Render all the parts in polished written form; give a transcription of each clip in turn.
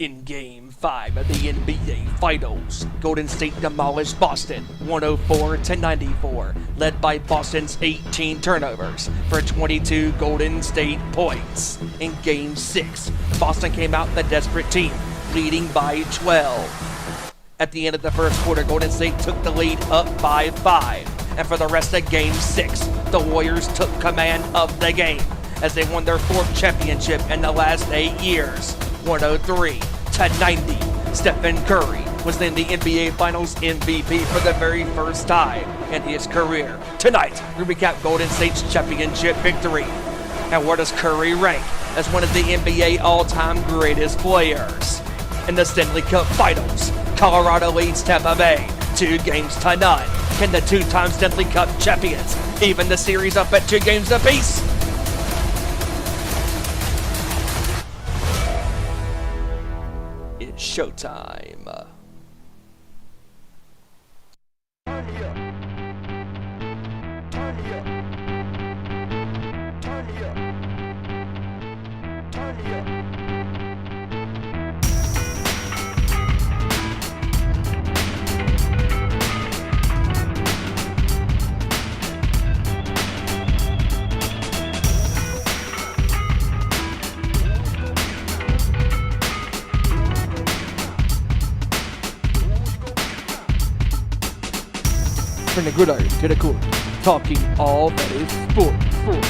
In Game 5 of the NBA Finals, Golden State demolished Boston 104-94, led by Boston's 18 turnovers for 22 Golden State points. In Game 6, Boston came out the desperate team, leading by 12. At the end of the first quarter, Golden State took the lead up by 5. And for the rest of Game 6, the Warriors took command of the game as they won their 4th championship in the last 8 years. 103-90. Stephen Curry was named the NBA Finals MVP for the very first time in his career. Tonight, we recap Golden State's championship victory. And where does Curry rank as one of the NBA all-time greatest players? In the Stanley Cup Finals, Colorado leads Tampa Bay 2-0. Can the two-time Stanley Cup champions even the series up at 2 games apiece? It's showtime. From the gridiron to the court, talking all that is sport.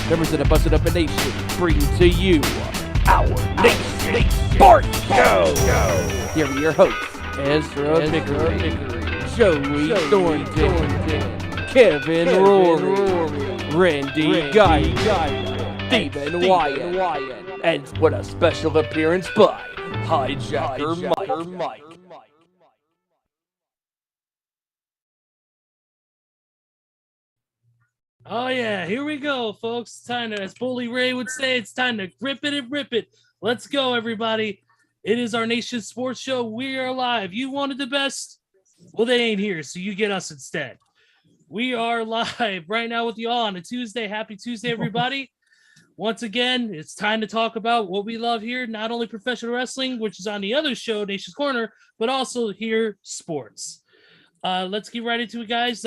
Members of the Busted Up Nation bring to you our Nation Sports Show. Here are your hosts, Ezra Vickery, Joey Thornton, Kevin Rory, Randy Guy, Stephen Wyand, and what a special appearance by Hijacker Mike. Oh yeah, here we go, folks. It's time to, as Bully Ray would say, it's time to grip it and rip it. Let's go, everybody. It is our Nation Sports Show. We are live. You wanted the best? Well, they ain't here, so you get us instead. We are live right now with you all on a Tuesday. Happy Tuesday, everybody. Once again, it's time to talk about what we love here, not only professional wrestling, which is on the other show, Nation's Corner, but also here, sports. Let's get right into it, guys.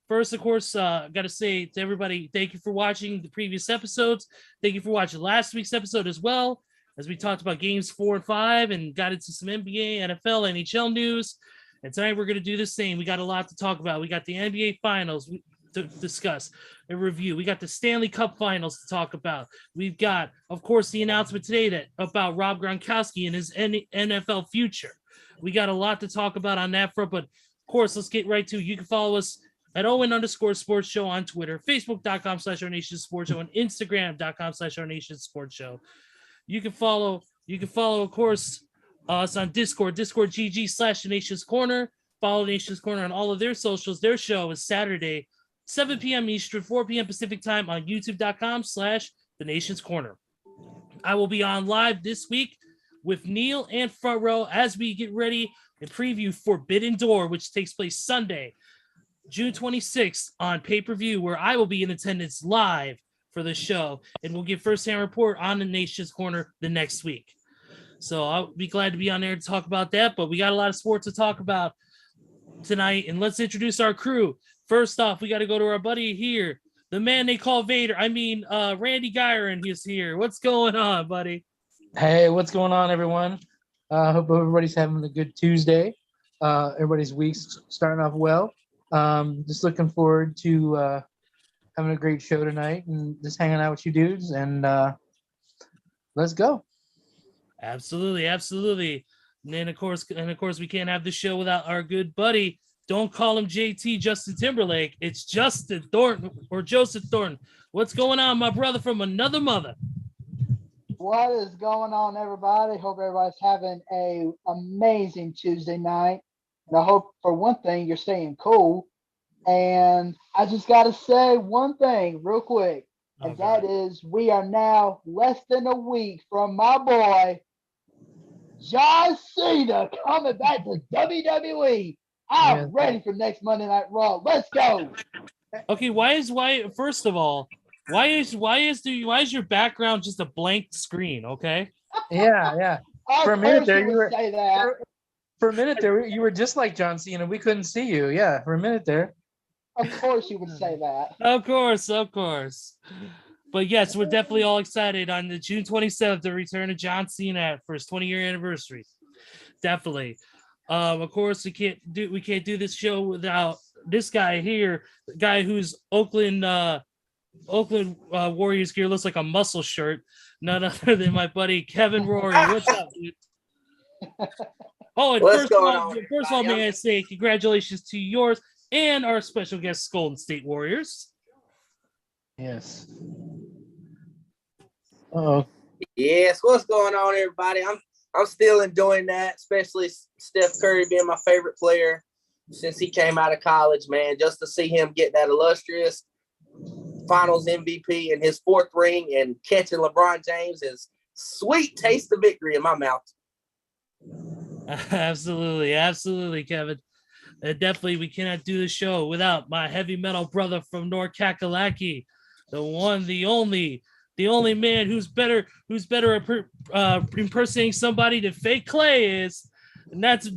First, of course, got to say to everybody, thank you for watching the previous episodes. Thank you for watching last week's episode as well, as we talked about games 4 and 5 and got into some NBA, NFL, NHL news. And tonight we're going to do the same. We got a lot to talk about. We got the NBA Finals to discuss, a review. We got the Stanley Cup Finals to talk about. We've got, of course, the announcement today about Rob Gronkowski and his NFL future. We got a lot to talk about on that front, but of course, let's get right to it. You can follow us at Owen_sports show on Twitter, Facebook.com/OurNationSports Show, and Instagram.com/OurNationSports Show. You can follow, of course, us on Discord, GG/The Nation's Corner. Follow Nation's Corner on all of their socials. Their show is Saturday, 7 p.m. Eastern, 4 p.m. Pacific time on YouTube.com/The Nation's Corner. I will be on live this week with Neil and Front Row as we get ready and preview Forbidden Door, which takes place Sunday, June 26th on pay-per-view, where I will be in attendance live for the show, and we'll give first-hand report on the Nation's Corner the next week. So I'll be glad to be on there to talk about that, but we got a lot of sports to talk about tonight, and let's introduce our crew. First off, we got to go to our buddy here, the man they call Vader. Randy Giron is here. What's going on, buddy? Hey, what's going on, everyone? Hope everybody's having a good Tuesday. Everybody's week's starting off well. Just looking forward to having a great show tonight and just hanging out with you dudes, and let's go. Absolutely. And then of course we can't have the show without our good buddy. Don't call him JT Justin Timberlake. It's Justin Thornton or Joseph Thornton. What's going on, my brother from another mother? What is going on, everybody? Hope everybody's having a amazing Tuesday night. And I hope, for one thing, you're staying cool. And I just got to say one thing real quick, and that is we are now less than a week from my boy, John Cena, coming back to WWE. I'm ready for next Monday Night Raw. Let's go. Okay, first of all, why is your background just a blank screen, okay? Yeah. For a minute there, you would say that. For a minute there, you were just like John Cena. We couldn't see you. Yeah, for a minute there. Of course you would say that. Of course. But yes, we're definitely all excited on the June 27th, the return of John Cena for his 20-year anniversary. Definitely. Of course, we can't do this show without this guy here, the guy whose Oakland Warriors gear looks like a muscle shirt. None other than my buddy Kevin Rory. What's up, dude? Oh, and first of all, may I say congratulations to yours and our special guest, Golden State Warriors. Yes. Oh. Yes, what's going on, everybody? I'm still enjoying that, especially Steph Curry being my favorite player since he came out of college, man. Just to see him get that illustrious Finals MVP in his 4th ring and catching LeBron James is sweet taste of victory in my mouth. Absolutely, Kevin. Definitely, we cannot do the show without my heavy metal brother from North Kakalaki, the one, the only man who's better impersonating somebody than Fake Clay is, and that is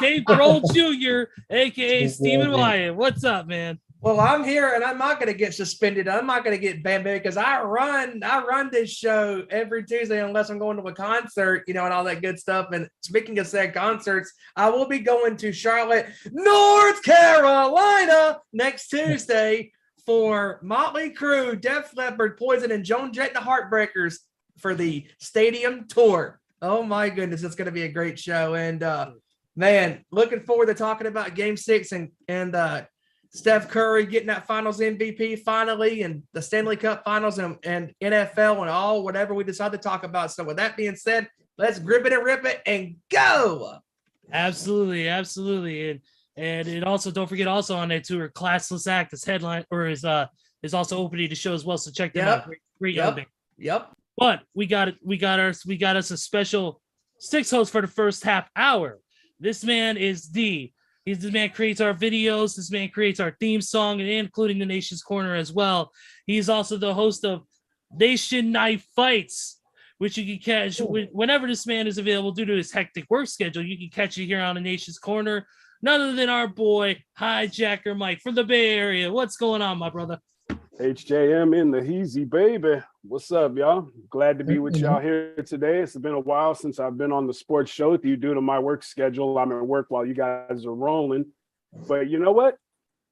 Dave Grohl Jr., aka Stephen Wyand. What's up, man? Well, I'm here and I'm not going to get suspended. I'm not going to get banned because I run this show every Tuesday unless I'm going to a concert, and all that good stuff. And speaking of said concerts, I will be going to Charlotte, North Carolina next Tuesday for Motley Crue, Def Leppard, Poison, and Joan Jett and the Heartbreakers for the stadium tour. Oh my goodness, it's going to be a great show. And man, looking forward to talking about Game 6 and Steph Curry getting that Finals MVP finally, and the Stanley Cup Finals and NFL and all whatever we decide to talk about. So with that being said, let's grip it and rip it and go. Absolutely. And it also, don't forget, also on that tour, Classless Act is headline or is also opening the show as well. So check them out. Great young band. Yep. But we got us a special 6 host for the first half hour. This man is this man creates our videos. This man creates our theme song, and including the Nation's Corner as well. He's also the host of Nation Night Fights, which you can catch whenever this man is available due to his hectic work schedule. You can catch it here on the Nation's Corner. None other than our boy, Hijacker Mike from the Bay Area. What's going on, my brother? HJM in the Heezy, baby. What's up, y'all? Glad to be with y'all here today. It's been a while since I've been on the sports show with you due to my work schedule. I'm at work while you guys are rolling. But you know what?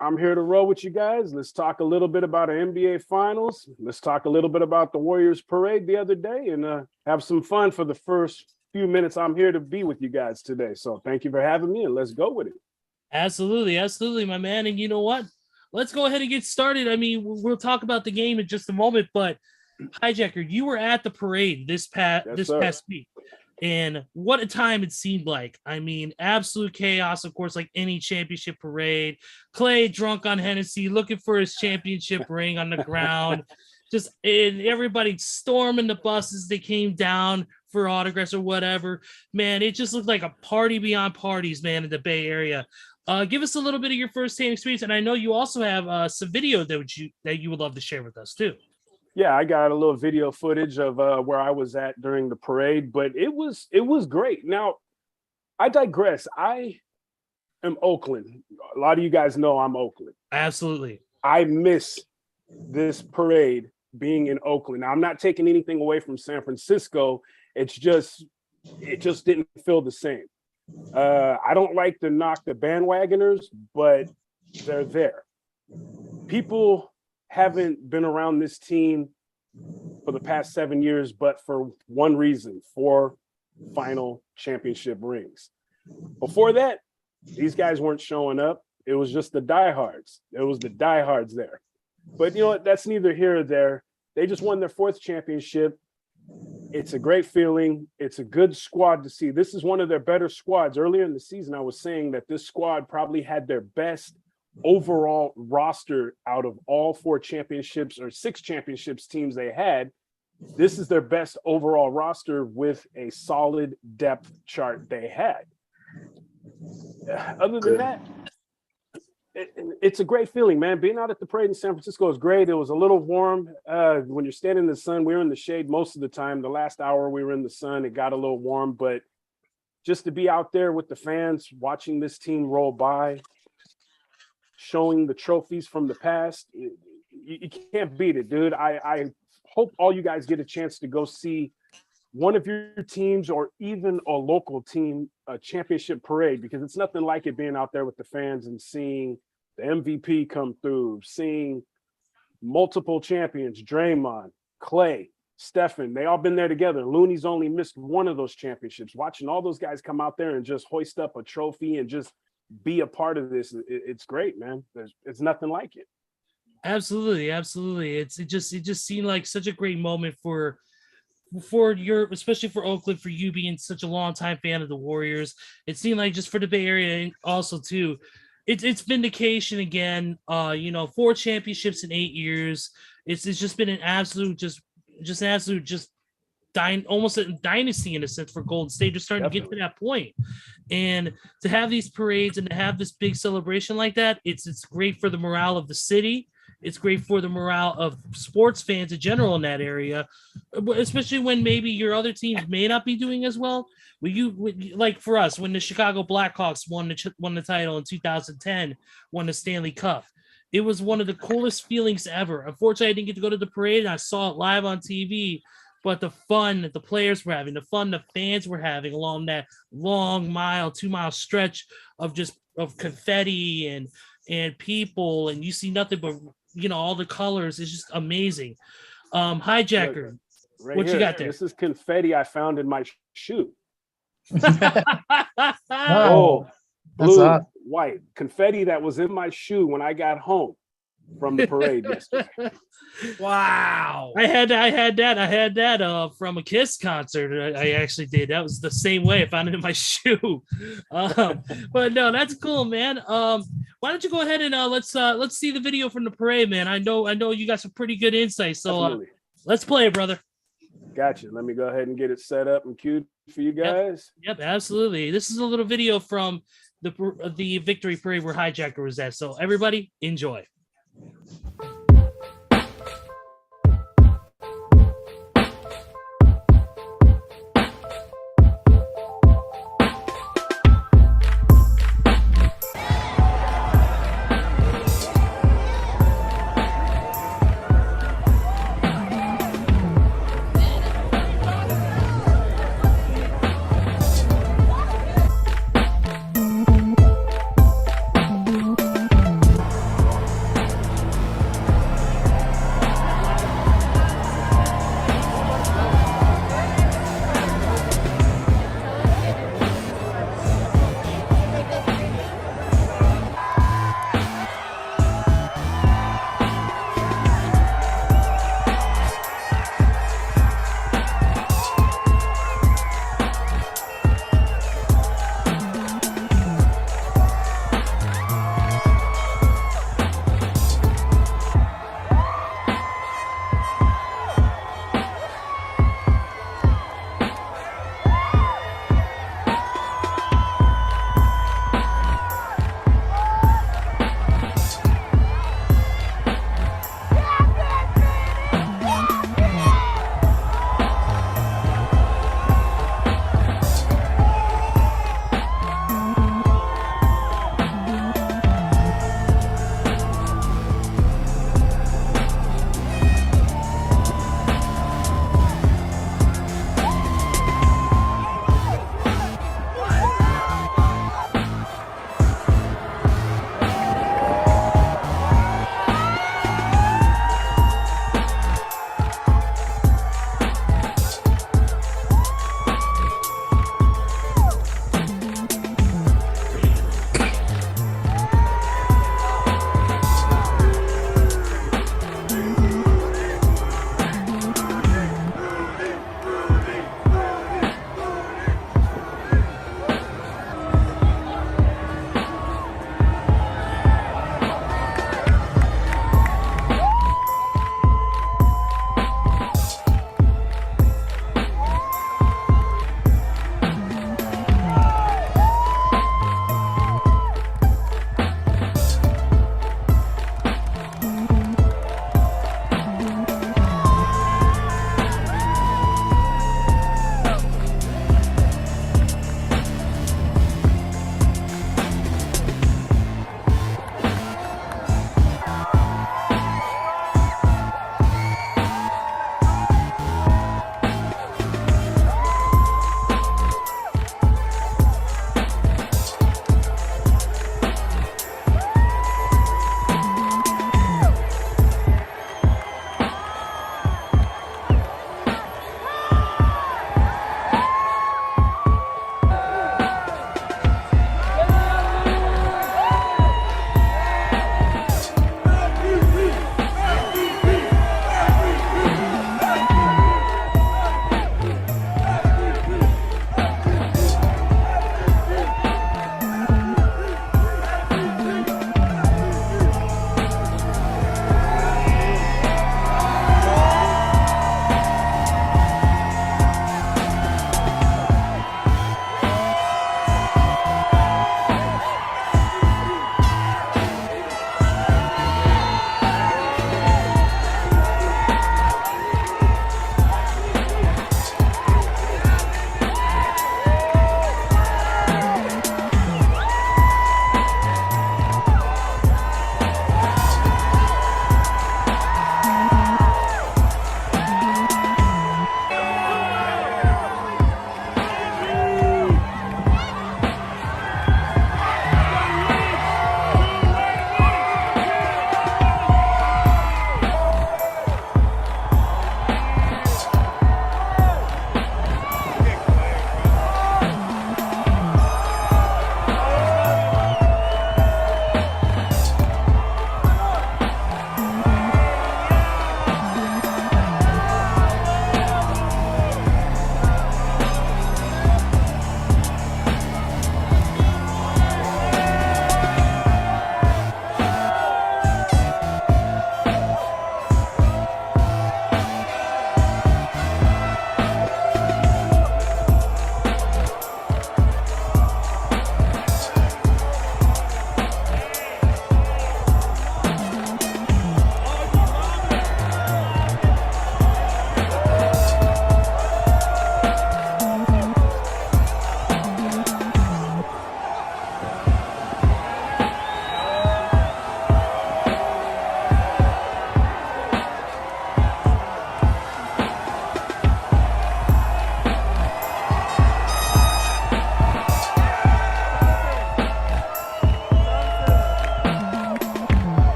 I'm here to roll with you guys. Let's talk a little bit about an NBA Finals. Let's talk a little bit about the Warriors parade the other day and have some fun for the first few minutes I'm here to be with you guys today. So thank you for having me, and let's go with it. Absolutely, my man. And you know what? Let's go ahead and get started. I mean, we'll talk about the game in just a moment, but Hijacker, you were at the parade this past week, and what a time it seemed like. I mean, absolute chaos, of course, like any championship parade. Clay drunk on Hennessy, looking for his championship ring on the ground. And everybody storming the buses. They came down for autographs or whatever. Man, it just looked like a party beyond parties, man, in the Bay Area. Give us a little bit of your firsthand experience, and I know you also have some video that you would love to share with us too. Yeah, I got a little video footage of where I was at during the parade, but it was great. Now, I digress. I am Oakland. A lot of you guys know I'm Oakland. Absolutely. I miss this parade being in Oakland. Now, I'm not taking anything away from San Francisco. It just didn't feel the same. I don't like to knock the bandwagoners, but they're there. People haven't been around this team for the past 7 years, but for one reason: 4 final championship rings. Before that, these guys weren't showing up. It was just the diehards. It was the diehards there. But you know what? That's neither here or there. They just won their 4th championship. It's a great feeling. It's a good squad to see. This is one of their better squads. Earlier in the season, I was saying that this squad probably had their best overall roster out of all 4 championships or 6 championships teams they had. This is their best overall roster with a solid depth chart they had. Other than that, It's a great feeling, man. Being out at the parade in San Francisco is great. It was a little warm when you're standing in the sun. We were in the shade most of the time. The last hour we were in the sun, it got a little warm, but just to be out there with the fans, watching this team roll by, showing the trophies from the past, you can't beat it, dude. I hope all you guys get a chance to go see one of your teams or even a local team, a championship parade, because it's nothing like it being out there with the fans and seeing the MVP come through, seeing multiple champions, Draymond, Clay, Stephen, they all been there together. Looney's only missed one of those championships. Watching all those guys come out there and just hoist up a trophy and just be a part of this, it's great, man. It's nothing like it. Absolutely. It just seemed like such a great moment for your, especially for Oakland, for you being such a long time fan of the Warriors. It seemed like just for the Bay Area and also too, it's vindication again. 4 championships in 8 years. It's just been an absolute almost a dynasty in a sense for Golden State. Just starting to get to that point, and to have these parades and to have this big celebration like that, it's great for the morale of the city. It's great for the morale of sports fans in general in that area, especially when maybe your other teams may not be doing as well. Like for us, when the Chicago Blackhawks won the title in 2010, won the Stanley Cup, it was one of the coolest feelings ever. Unfortunately, I didn't get to go to the parade, and I saw it live on TV. But the fun that the players were having, the fun the fans were having along that long 2-mile stretch of confetti and people, and you see nothing but all the colors. It's just amazing. Hijacker, right what here, you got there? This is confetti I found in my shoe. Oh, blue, white confetti that was in my shoe when I got home from the parade yesterday. Wow. I had that from a Kiss concert. I actually did. That was the same way. I found it in my shoe. But no, that's cool, man. Why don't you go ahead and let's see the video from the parade, man. I know you got some pretty good insight. So let's play it, brother. Gotcha. Let me go ahead and get it set up and queued for you guys. Yep, absolutely. This is a little video from the victory parade where Hijacker was at. So everybody enjoy.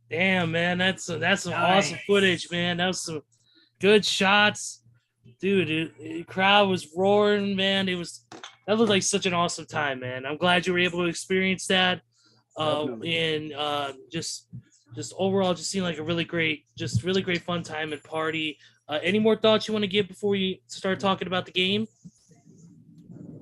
Damn, man, that's some Nice. awesome footage, man. That was some good shots, dude. The crowd was roaring, man. That looked like such an awesome time, man. I'm glad you were able to experience that. Definitely. And just overall, just seemed like a really great fun time and party. Any more thoughts you want to give before we start talking about the game?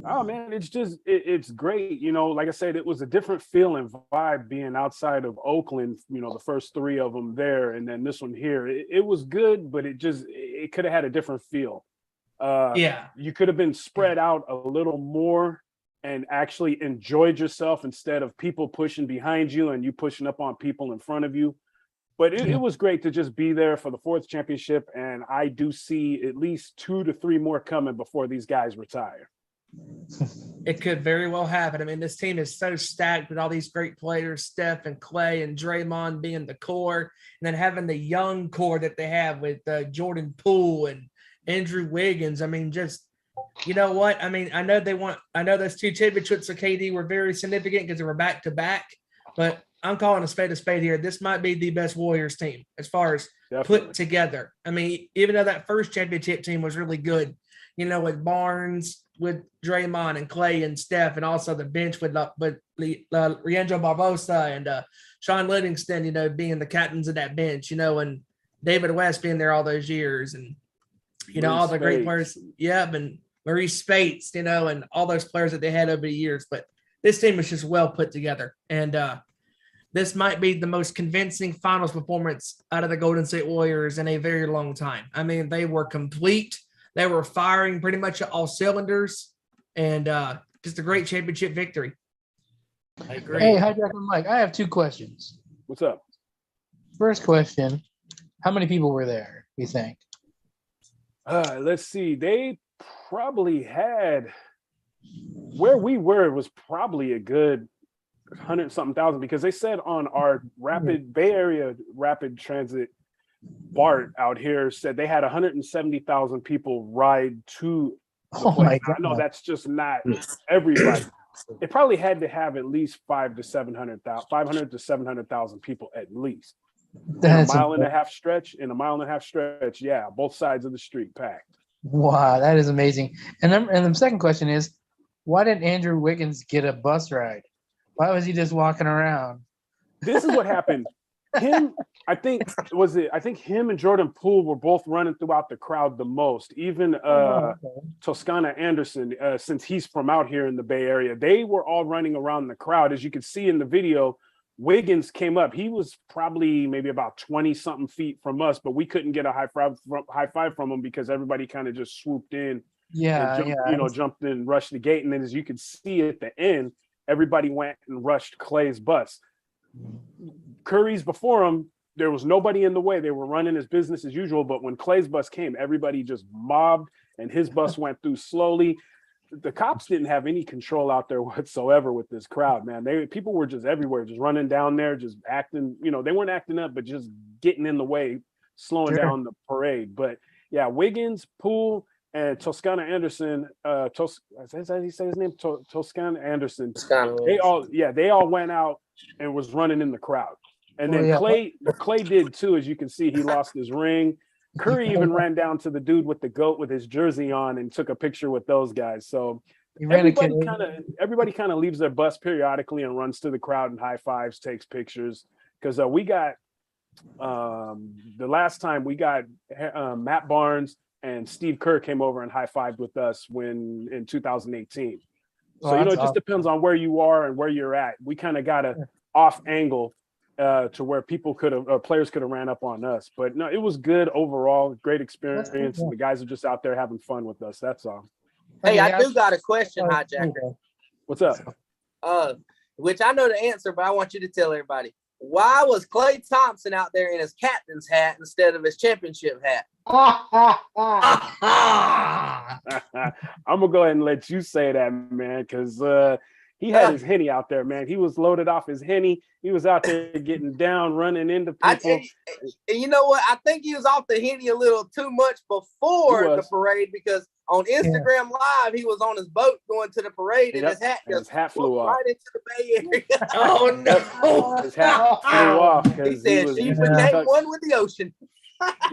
Oh man, it's great. You know, like I said, it was a different feel and vibe being outside of Oakland. You know, the first three of them there, and then this one here. It was good, but it could have had a different feel. Yeah. You could have been spread out a little more and actually enjoyed yourself instead of people pushing behind you and you pushing up on people in front of you. But it was great to just be there for the fourth championship, and I do see at least 2 to 3 more coming before these guys retire. It could very well happen. I mean, this team is so stacked with all these great players, Steph and Clay and Draymond being the core, and then having the young core that they have with Jordan Poole and Andrew Wiggins. I mean, just, you know what? I mean, I know those 2 championships for KD were very significant because they were back to back, but I'm calling a spade here. This might be the best Warriors team as far as put together. I mean, even though that first championship team was really good, you know, with Barnes, with Draymond and Clay and Steph, and also the bench with Leandro Barbosa and Sean Livingston, you know, being the captains of that bench, you know, and David West being there all those years, and, you know, all the great players. Yep, and Maurice Spates, you know, and all those players that they had over the years. But this team was just well put together. And this might be the most convincing finals performance out of the Golden State Warriors in a very long time. I mean, they were complete. They were firing pretty much at all cylinders, and just a great championship victory. I agree. Hey, Hijacker Mike, I have 2 questions. What's up? First question, how many people were there, you think? Let's see. They probably had, where we were, it was probably a good 100-something thousand, because they said on our Bay Area rapid transit BART out here said they had 170,000 people ride to the Oh place. my God. I know that's just not everybody. It probably had to have at least 500 to 700,000 people at least. That's In a mile and a half stretch, yeah, both sides of the street packed. Wow, that is amazing. And the second question is, why didn't Andrew Wiggins get a bus ride? Why was he just walking around? This is what happened. I think him and Jordan Poole were both running throughout the crowd the most. Even Toscana Anderson, since he's from out here in the Bay Area, they were all running around the crowd. As you can see in the video, Wiggins came up. He was probably maybe about 20-something feet from us, but we couldn't get a high five from him because everybody kind of just swooped in. Jumped in, rushed the gate. And then as you can see at the end, everybody went and rushed Clay's bus. Curry's before him, there was nobody in the way. They were running his business as usual. But when Clay's bus came, everybody just mobbed and his bus went through slowly. The cops didn't have any control out there whatsoever with this crowd, man. People were just everywhere, just running down there, just acting, you know, they weren't acting up, but just getting in the way, slowing down the parade. But yeah, Wiggins, Poole, and Toscana Anderson, is that how you say his name? Toscana Anderson. They all went out and was running in the crowd. And then Clay did too, as you can see, he lost his ring. Curry even ran down to the dude with the goat with his jersey on and took a picture with those guys. So everybody kind of leaves their bus periodically and runs to the crowd and high fives, takes pictures. Because we got the last time we got Matt Barnes and Steve Kerr came over and high fived with us in 2018. So it just depends on where you are and where you're at. We kind of got a off angle to where players could have ran up on us. But no, it was good overall. Great experience. Cool. The guys are just out there having fun with us. That's all. Hey, I do got a question, Hijacker. What's up? Which I know the answer, but I want you to tell everybody. Why was Klay Thompson out there in his captain's hat instead of his championship hat? I'm gonna go ahead and let you say that, man, because He had his Henny out there, man. He was loaded off his Henny. He was out there getting down, running into people. And you know what? I think he was off the Henny a little too much before the parade, because on Instagram Live, he was on his boat going to the parade, and his hat flew off right into the Bay Area. Oh no! His hat flew off. He said she became one with the ocean.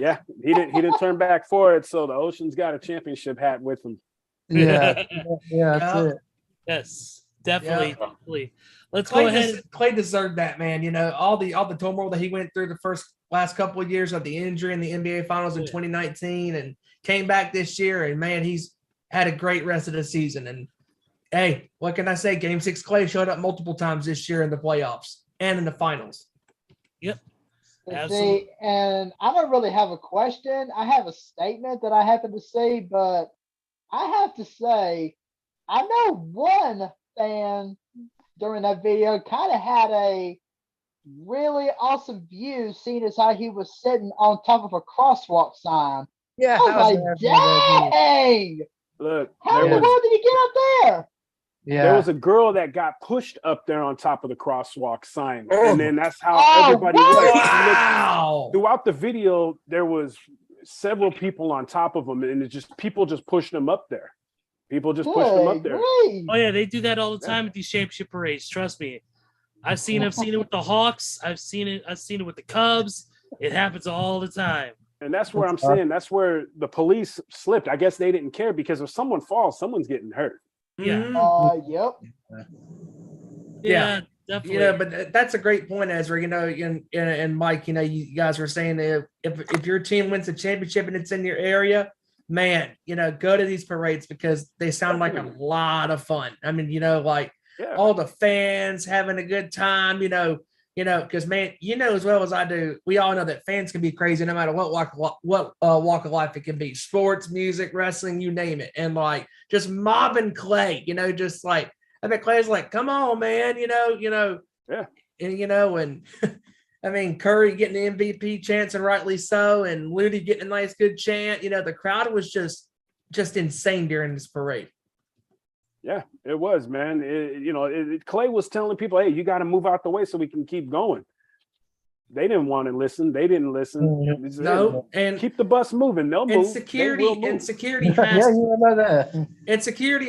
Yeah, he didn't turn back for it. So the Ocean's got a championship hat with him. Yeah, that's it. Yes, definitely. Let's Clay go ahead. Clay deserved that, man. You know, all the turmoil that he went through the last couple of years of the injury in the NBA Finals in 2019, and came back this year, and man, he's had a great rest of the season. And hey, what can I say? Game 6 Clay showed up multiple times this year in the playoffs and in the finals. Yep. See, and I don't really have a question. I have a statement that I happen to see, but I have to say, I know one fan during that video kind of had a really awesome view, seeing as how he was sitting on top of a crosswalk sign. Yeah, I was like, dang! Look, How in the world did he get up there? Yeah, there was a girl that got pushed up there on top of the crosswalk sign, and then that's how everybody was. Wow! Throughout the video, there was several people on top of him, and people just pushed them up there. People just pushed them up there. Great. Oh yeah, they do that all the time at these championship parades. Trust me, I've seen it with the Hawks. I've seen it with the Cubs. It happens all the time. And that's where I'm saying that's where the police slipped. I guess they didn't care, because if someone falls, someone's getting hurt. Yeah. Yep. Yeah, definitely. You know, but that's a great point, Ezra. You know, and Mike, you know, you guys were saying that if your team wins a championship and it's in your area, man, you know, go to these parades, because they sound like a lot of fun. I mean, you know, like all the fans having a good time, you know, because man, you know as well as I do, we all know that fans can be crazy no matter what walk of life it can be. Sports, music, wrestling, you name it. And like just mobbing Clay, you know, just like I bet Clay's like, come on, man, you know, Yeah. And you know, and I mean, Curry getting the MVP chance, and rightly so, and Looney getting a nice good chant. You know, the crowd was just insane during this parade. Yeah, it was, man. Clay was telling people, hey, you got to move out the way so we can keep going. They didn't want to listen. They didn't listen. No, and keep the bus moving. They'll move. Security and security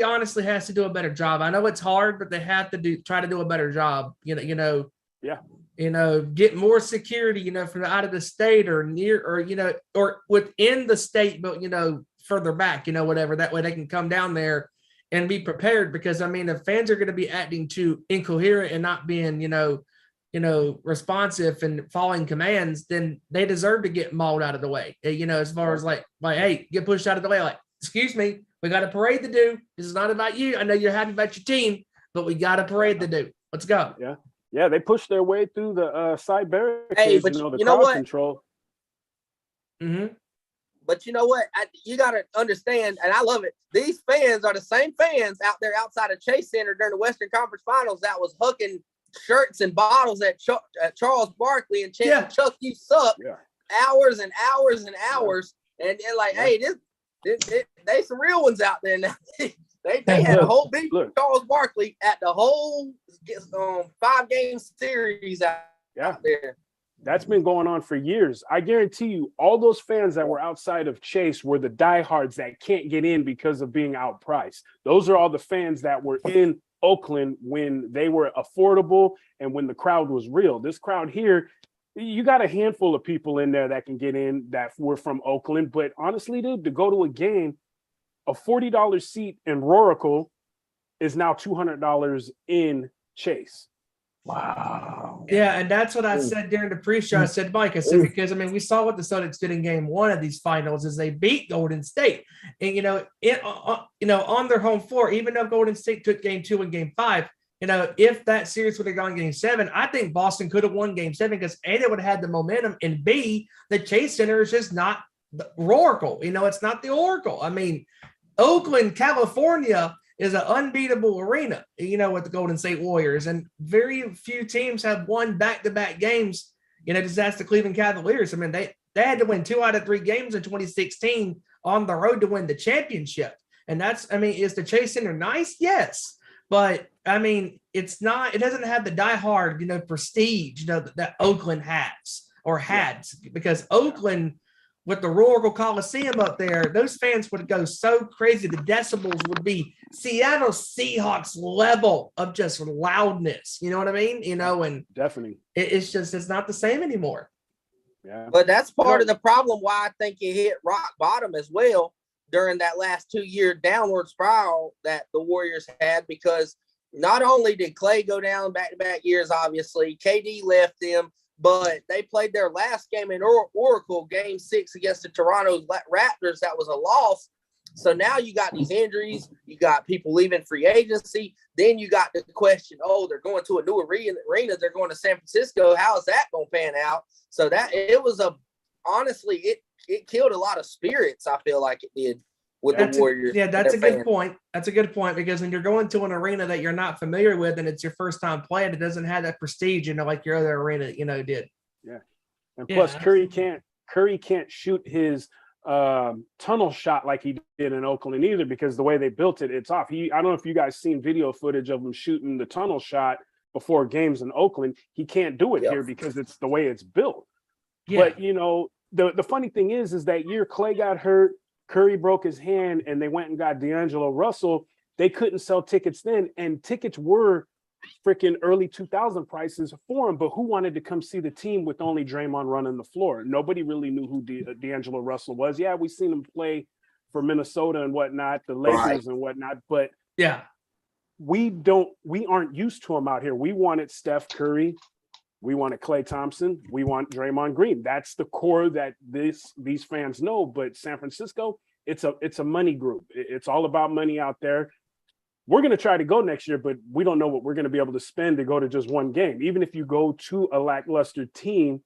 honestly has to do a better job. I know it's hard, but they have to try to do a better job. Get more security, from out of the state or near, or within the state, but further back, whatever. That way they can come down there and be prepared, because if fans are going to be acting too incoherent and not being, responsive and following commands, then they deserve to get mauled out of the way. As far as like, hey, get pushed out of the way. Like, excuse me, we got a parade to do. This is not about you. I know you're happy about your team, but we got a parade to do. Let's go. Yeah, they pushed their way through the side barricades. Hey, but the you know crowd what? Control. Mm-hmm. But you know what? You got to understand, and I love it. These fans are the same fans out there outside of Chase Center during the Western Conference Finals that was hooking shirts and bottles at Charles Barkley and chanting, Chuck, you suck, hours and hours and hours. And they're like, hey, they some real ones out there now. They had a whole beef with Charles Barkley at the whole 5-game series out there. That's been going on for years. I guarantee you, all those fans that were outside of Chase were the diehards that can't get in because of being outpriced. Those are all the fans that were in Oakland when they were affordable and when the crowd was real. This crowd here, you got a handful of people in there that can get in that were from Oakland. But honestly, dude, to go to a game, a $40 seat in Rorical is now $200 in Chase. Wow. Yeah, and that's what I said during the pre-show. I said, Mike, because we saw what the Celtics did in game 1 of these finals is they beat Golden State. And on their home floor, even though Golden State took game 2 and game 5, if that series would have gone game 7, I think Boston could have won game 7, because A, they would have had the momentum, and B, the Chase Center is just not the Rorical. It's not the Oracle. Oakland, California is an unbeatable arena, with the Golden State Warriors. And very few teams have won back-to-back games. Just ask the Cleveland Cavaliers. They had to win 2 out of 3 games in 2016 on the road to win the championship. And that's, is the Chase Center nice? Yes. But I mean, it doesn't have the diehard, prestige, that Oakland has or had, because Oakland with the Royal Coliseum up there, those fans would go so crazy. The decibels would be Seattle Seahawks level of just loudness. You know what I mean? And Definitely. It's not the same anymore. Yeah. But that's part of the problem why I think it hit rock bottom as well during that last 2-year downward spiral that the Warriors had, because not only did Clay go down back-to-back years, obviously, KD left them, but they played their last game in Oracle, Game 6 against the Toronto Raptors. That was a loss. So now you got these injuries. You got people leaving free agency. Then you got the question, they're going to a new arena. They're going to San Francisco. How is that going to pan out? So honestly, it killed a lot of spirits, I feel like it did with the Warriors. That's a good point. That's a good point, because when you're going to an arena that you're not familiar with and it's your first time playing, it doesn't have that prestige, like your other arena, did. Yeah. And plus Curry can't shoot his tunnel shot like he did in Oakland either, because the way they built it, it's off. I don't know if you guys seen video footage of him shooting the tunnel shot before games in Oakland. He can't do it here because it's the way it's built. Yeah. But the funny thing is that year Clay got hurt, Curry broke his hand, and they went and got D'Angelo Russell. They couldn't sell tickets then, and tickets were freaking early 2000 prices for him. But who wanted to come see the team with only Draymond running the floor? Nobody really knew who D'Angelo Russell was. Yeah, we seen him play for Minnesota and whatnot, the Lakers and whatnot, but we aren't used to him out here. We wanted Steph Curry, we wanted Klay Thompson, we want Draymond Green. That's the core that these fans know. But San Francisco, it's a money group. It's all about money out there. We're going to try to go next year, but we don't know what we're going to be able to spend to go to just one game. Even if you go to a lackluster team,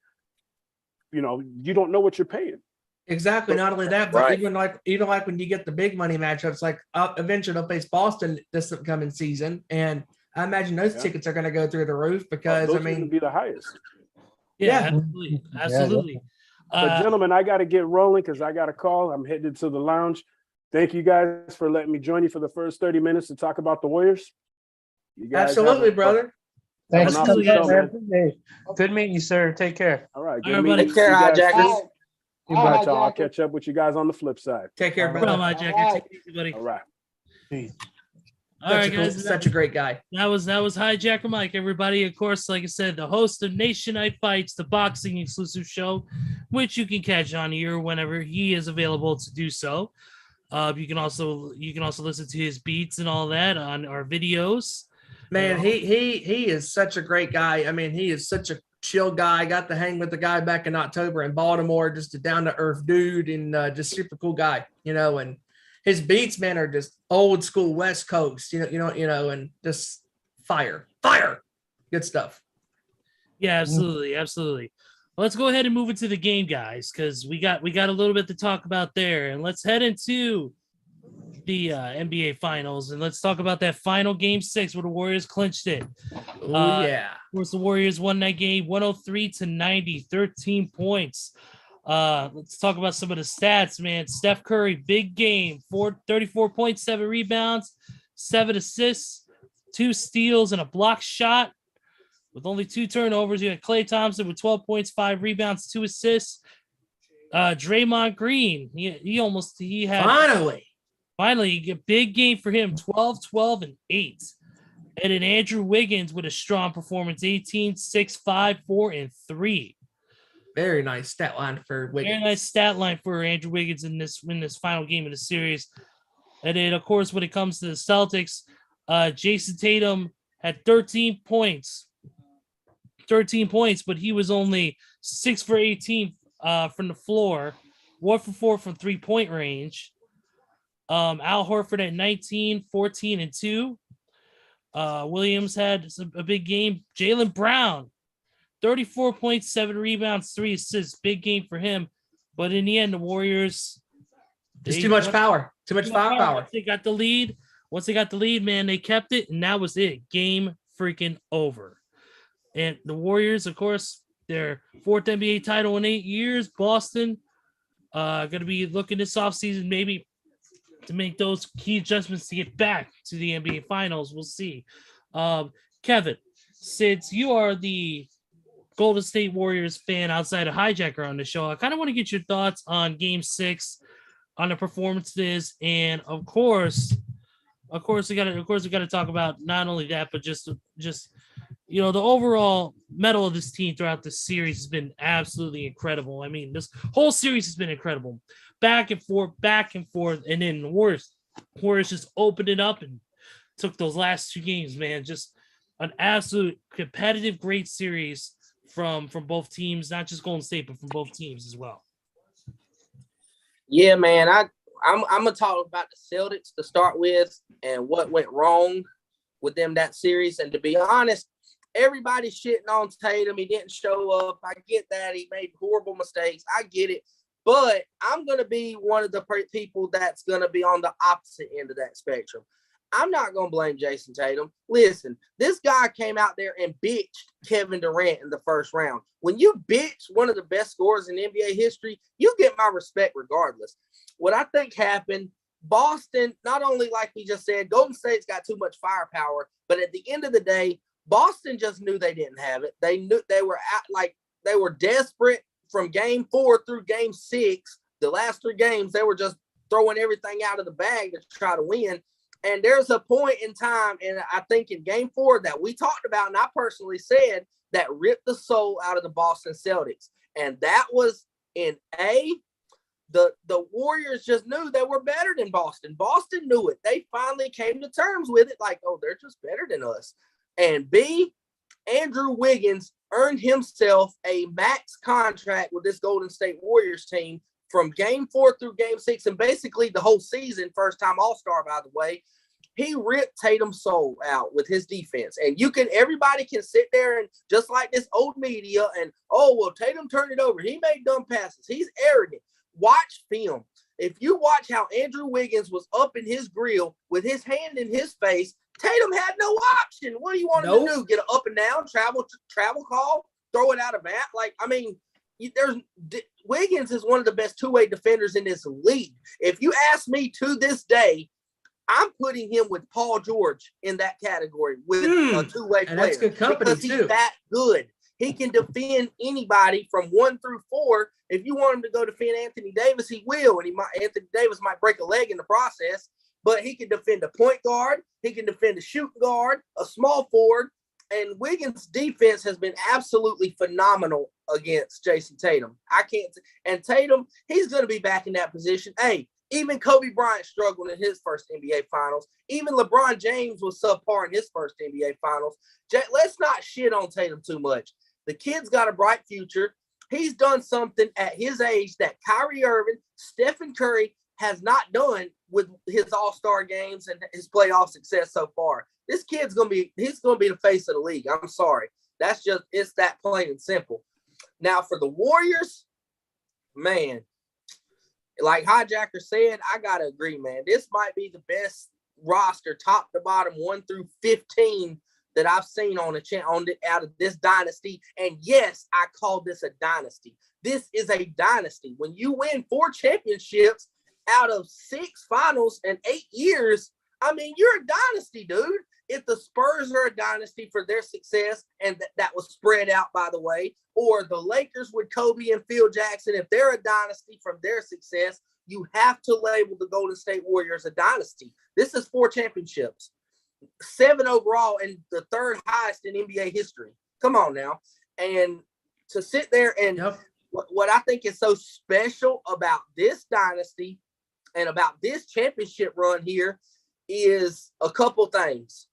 you don't know what you're paying. Exactly. Not only that, but even like when you get the big money matchups, like eventually they'll face Boston this upcoming season, and I imagine those tickets are going to go through the roof because those will be the highest. Yeah, absolutely. But gentlemen, I got to get rolling because I got a call. I'm headed to the lounge. Thank you guys for letting me join you for the first 30 minutes to talk about the Warriors. You guys absolutely, brother. Thanks. Absolutely. Good meeting you, sir. Take care. All right. Good meeting you. Take care, Hijackers. All right, y'all. I'll catch up with you guys on the flip side. Take care, brother. Hijacker. Take it easy, buddy. All right. All right, guys. Such a great guy. That was Hijacker Mike, everybody. Of course, like I said, the host of Nation Night Fights, the boxing exclusive show, which you can catch on here whenever he is available to do so. You can also listen to his beats and all that on our videos. Man, he is such a great guy. I mean, he is such a chill guy. I got to hang with the guy back in October in Baltimore, just a down to earth dude and just super cool guy, and his beats, man, are just old school West Coast, and just fire, good stuff. Yeah, absolutely. Well, let's go ahead and move into the game, guys, because we got a little bit to talk about there, and let's head into the NBA Finals, and let's talk about that final Game 6 where the Warriors clinched it. Of course, the Warriors won that game 103-90, 13 points. Let's talk about some of the stats, man. Steph Curry, big game, 34.7 rebounds, 7 assists, 2 steals, and a block shot. With only 2 turnovers, you had Klay Thompson with 12 points, 5 rebounds, 2 assists. Draymond Green, he had finally a big game for him, 12, 12, and 8. And then Andrew Wiggins with a strong performance, 18, 6, 5, 4, and 3. Very nice stat line for Wiggins. Very nice stat line for Andrew Wiggins in this final game of the series. And then, of course, when it comes to the Celtics, Jason Tatum had 13 points, but he was only 6 for 18 from the floor, 1 for 4 from 3-point range. Al Horford at 19, 14, and 2. Williams had a big game. Jaylen Brown, 34.7 rebounds, 3 assists. Big game for him. But in the end, the Warriors, it's too much power. Too much firepower. Once they got the lead, man, they kept it, and that was it. Game freaking over. And the Warriors, of course, their 4th NBA title in 8 years. Boston going to be looking this offseason maybe to make those key adjustments to get back to the NBA Finals. We'll see. Kevin, since you are the Golden State Warriors fan outside of Hijacker on the show, I kind of want to get your thoughts on Game 6, on the performances, and of course, we got to talk about not only that, but just the overall mettle of this team throughout the series has been absolutely incredible. I mean, this whole series has been incredible, back and forth, and then the Warriors just opened it up and took those last 2 games, man. Just an absolute competitive, great series from both teams, not just Golden State, but from both teams as well. Yeah, man. I'm gonna talk about the Celtics to start with and what went wrong with them that series. And to be honest, everybody's shitting on Tatum. He didn't show up. I get that. He made horrible mistakes. I get it. But I'm going to be one of the people that's going to be on the opposite end of that spectrum. I'm not going to blame Jason Tatum. Listen, this guy came out there and bitched Kevin Durant in the first round. When you bitch one of the best scorers in NBA history, you get my respect regardless. What I think happened, Boston, not only like we just said, Golden State's got too much firepower, but at the end of the day, Boston just knew they didn't have it. They knew they were desperate from Game 4 through Game 6. The last 3 games, they were just throwing everything out of the bag to try to win. And there's a point in time, and I think in Game 4 that we talked about, and I personally said, that ripped the soul out of the Boston Celtics. And that was in the Warriors just knew they were better than Boston. Boston knew it. They finally came to terms with it, like, oh, they're just better than us. And B, Andrew Wiggins earned himself a max contract with this Golden State Warriors team from Game 4 through Game 6, and basically the whole season, first-time All-Star, by the way. He ripped Tatum's soul out with his defense. And everybody can sit there and just like this old media and, oh, well, Tatum turned it over. He made dumb passes. He's arrogant. Watch film. If you watch how Andrew Wiggins was up in his grill with his hand in his face, Tatum had no option. What do you want him to do? Get an up and down, travel call, throw it out of bat? Like, I mean, Wiggins is one of the best two-way defenders in this league. If you ask me to this day, I'm putting him with Paul George in that category with a two-way player. And that's good company, because he's that good. He can defend anybody from 1 through 4. If you want him to go defend Anthony Davis, he will. And Anthony Davis might break a leg in the process, but he can defend a point guard. He can defend a shooting guard, a small forward. And Wiggins' defense has been absolutely phenomenal against Jason Tatum. And Tatum, he's going to be back in that position. Hey, even Kobe Bryant struggled in his first NBA Finals. Even LeBron James was subpar in his first NBA Finals. Let's not shit on Tatum too much. The kid's got a bright future. He's done something at his age that Kyrie Irving, Stephen Curry has not done with his All-Star games and his playoff success so far. This kid's he's going to be the face of the league. I'm sorry. It's that plain and simple. Now for the Warriors, man, like Hijacker said, I got to agree, man. This might be the best roster, top to bottom, 1 through 15 that I've seen out of this dynasty. And yes, I call this a dynasty. This is a dynasty. When you win 4 championships out of 6 finals in 8 years, I mean, you're a dynasty, dude. If the Spurs are a dynasty for their success, and that was spread out, by the way, or the Lakers with Kobe and Phil Jackson, if they're a dynasty from their success, you have to label the Golden State Warriors a dynasty. This is 4 championships, 7 overall, and the 3rd highest in NBA history. Come on now. And to sit there and what I think is so special about this dynasty and about this championship run here is a couple things.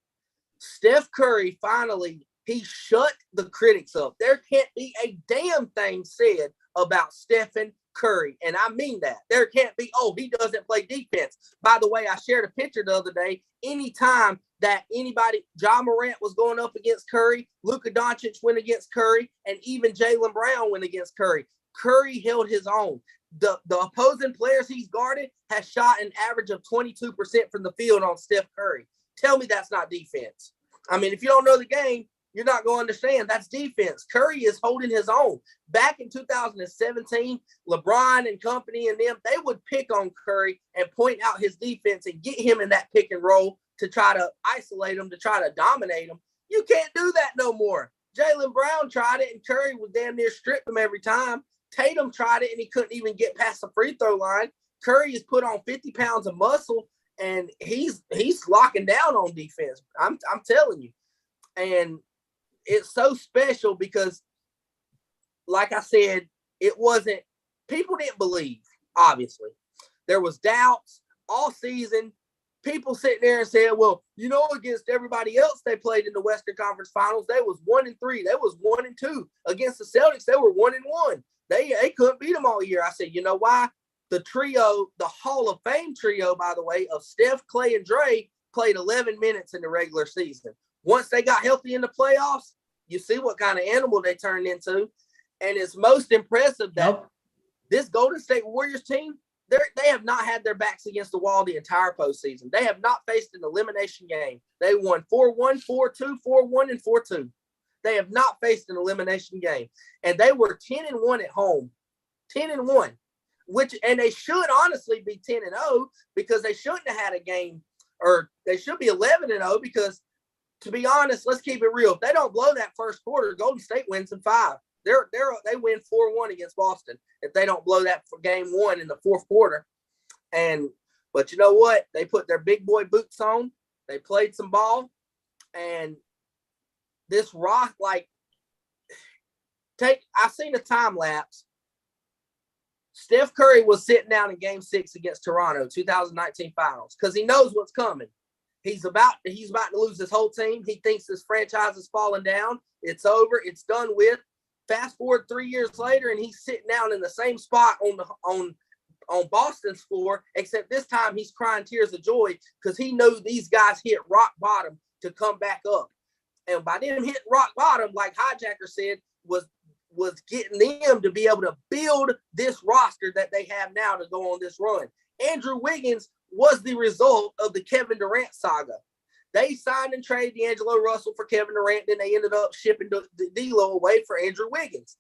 Steph Curry, finally, he shut the critics up. There can't be a damn thing said about Stephen Curry, and I mean that. There can't be, oh, he doesn't play defense. By the way, I shared a picture the other day. Anytime that Ja Morant was going up against Curry, Luka Doncic went against Curry, and even Jaylen Brown went against Curry. Curry held his own. The opposing players he's guarded has shot an average of 22% from the field on Steph Curry. Tell me that's not defense. I mean, if you don't know the game, you're not going to understand. That's defense. Curry is holding his own. Back in 2017, LeBron and company and them, they would pick on Curry and point out his defense and get him in that pick and roll to try to isolate them, to try to dominate them. You can't do that no more. Jaylen Brown tried it, and Curry was damn near stripped him every time. Tatum tried it, and he couldn't even get past the free throw line. Curry has put on 50 pounds of muscle, and he's locking down on defense. I'm telling you. And it's so special because, like I said, people didn't believe, obviously. There was doubts all season. People sitting there and saying, well, against everybody else they played in the Western Conference Finals, they was 1-3. They was 1-2. Against the Celtics, they were 1-1. They couldn't beat them all year. I said, you know why? The trio, the Hall of Fame trio, by the way, of Steph, Clay, and Dre played 11 minutes in the regular season. Once they got healthy in the playoffs, you see what kind of animal they turned into. And it's most impressive that this Golden State Warriors team, they have not had their backs against the wall the entire postseason. They have not faced an elimination game. They won 4-1, 4-2, 4-1, and 4-2. They have not faced an elimination game. And they were 10-1 at home. 10-1. And they should honestly be 10-0 because they shouldn't have had a game, or they should be 11-0 because, to be honest, let's keep it real. If they don't blow that first quarter, Golden State wins in 5. They win 4-1 against Boston if they don't blow that for game 1 in the fourth quarter. But you know what? They put their big boy boots on. They played some ball. And this rock, I seen a time lapse. Steph Curry was sitting down in game 6 against Toronto, 2019 finals, because he knows what's coming. He's about to lose his whole team. He thinks this franchise is falling down. It's over. It's done with. Fast forward 3 years later, and he's sitting down in the same spot on Boston's floor, except this time he's crying tears of joy because he knew these guys hit rock bottom to come back up. And by them hitting rock bottom, like Hijacker said, was getting them to be able to build this roster that they have now to go on this run. Andrew Wiggins was the result of the Kevin Durant saga. They signed and traded D'Angelo Russell for Kevin Durant. Then they ended up shipping D'Lo away for Andrew Wiggins.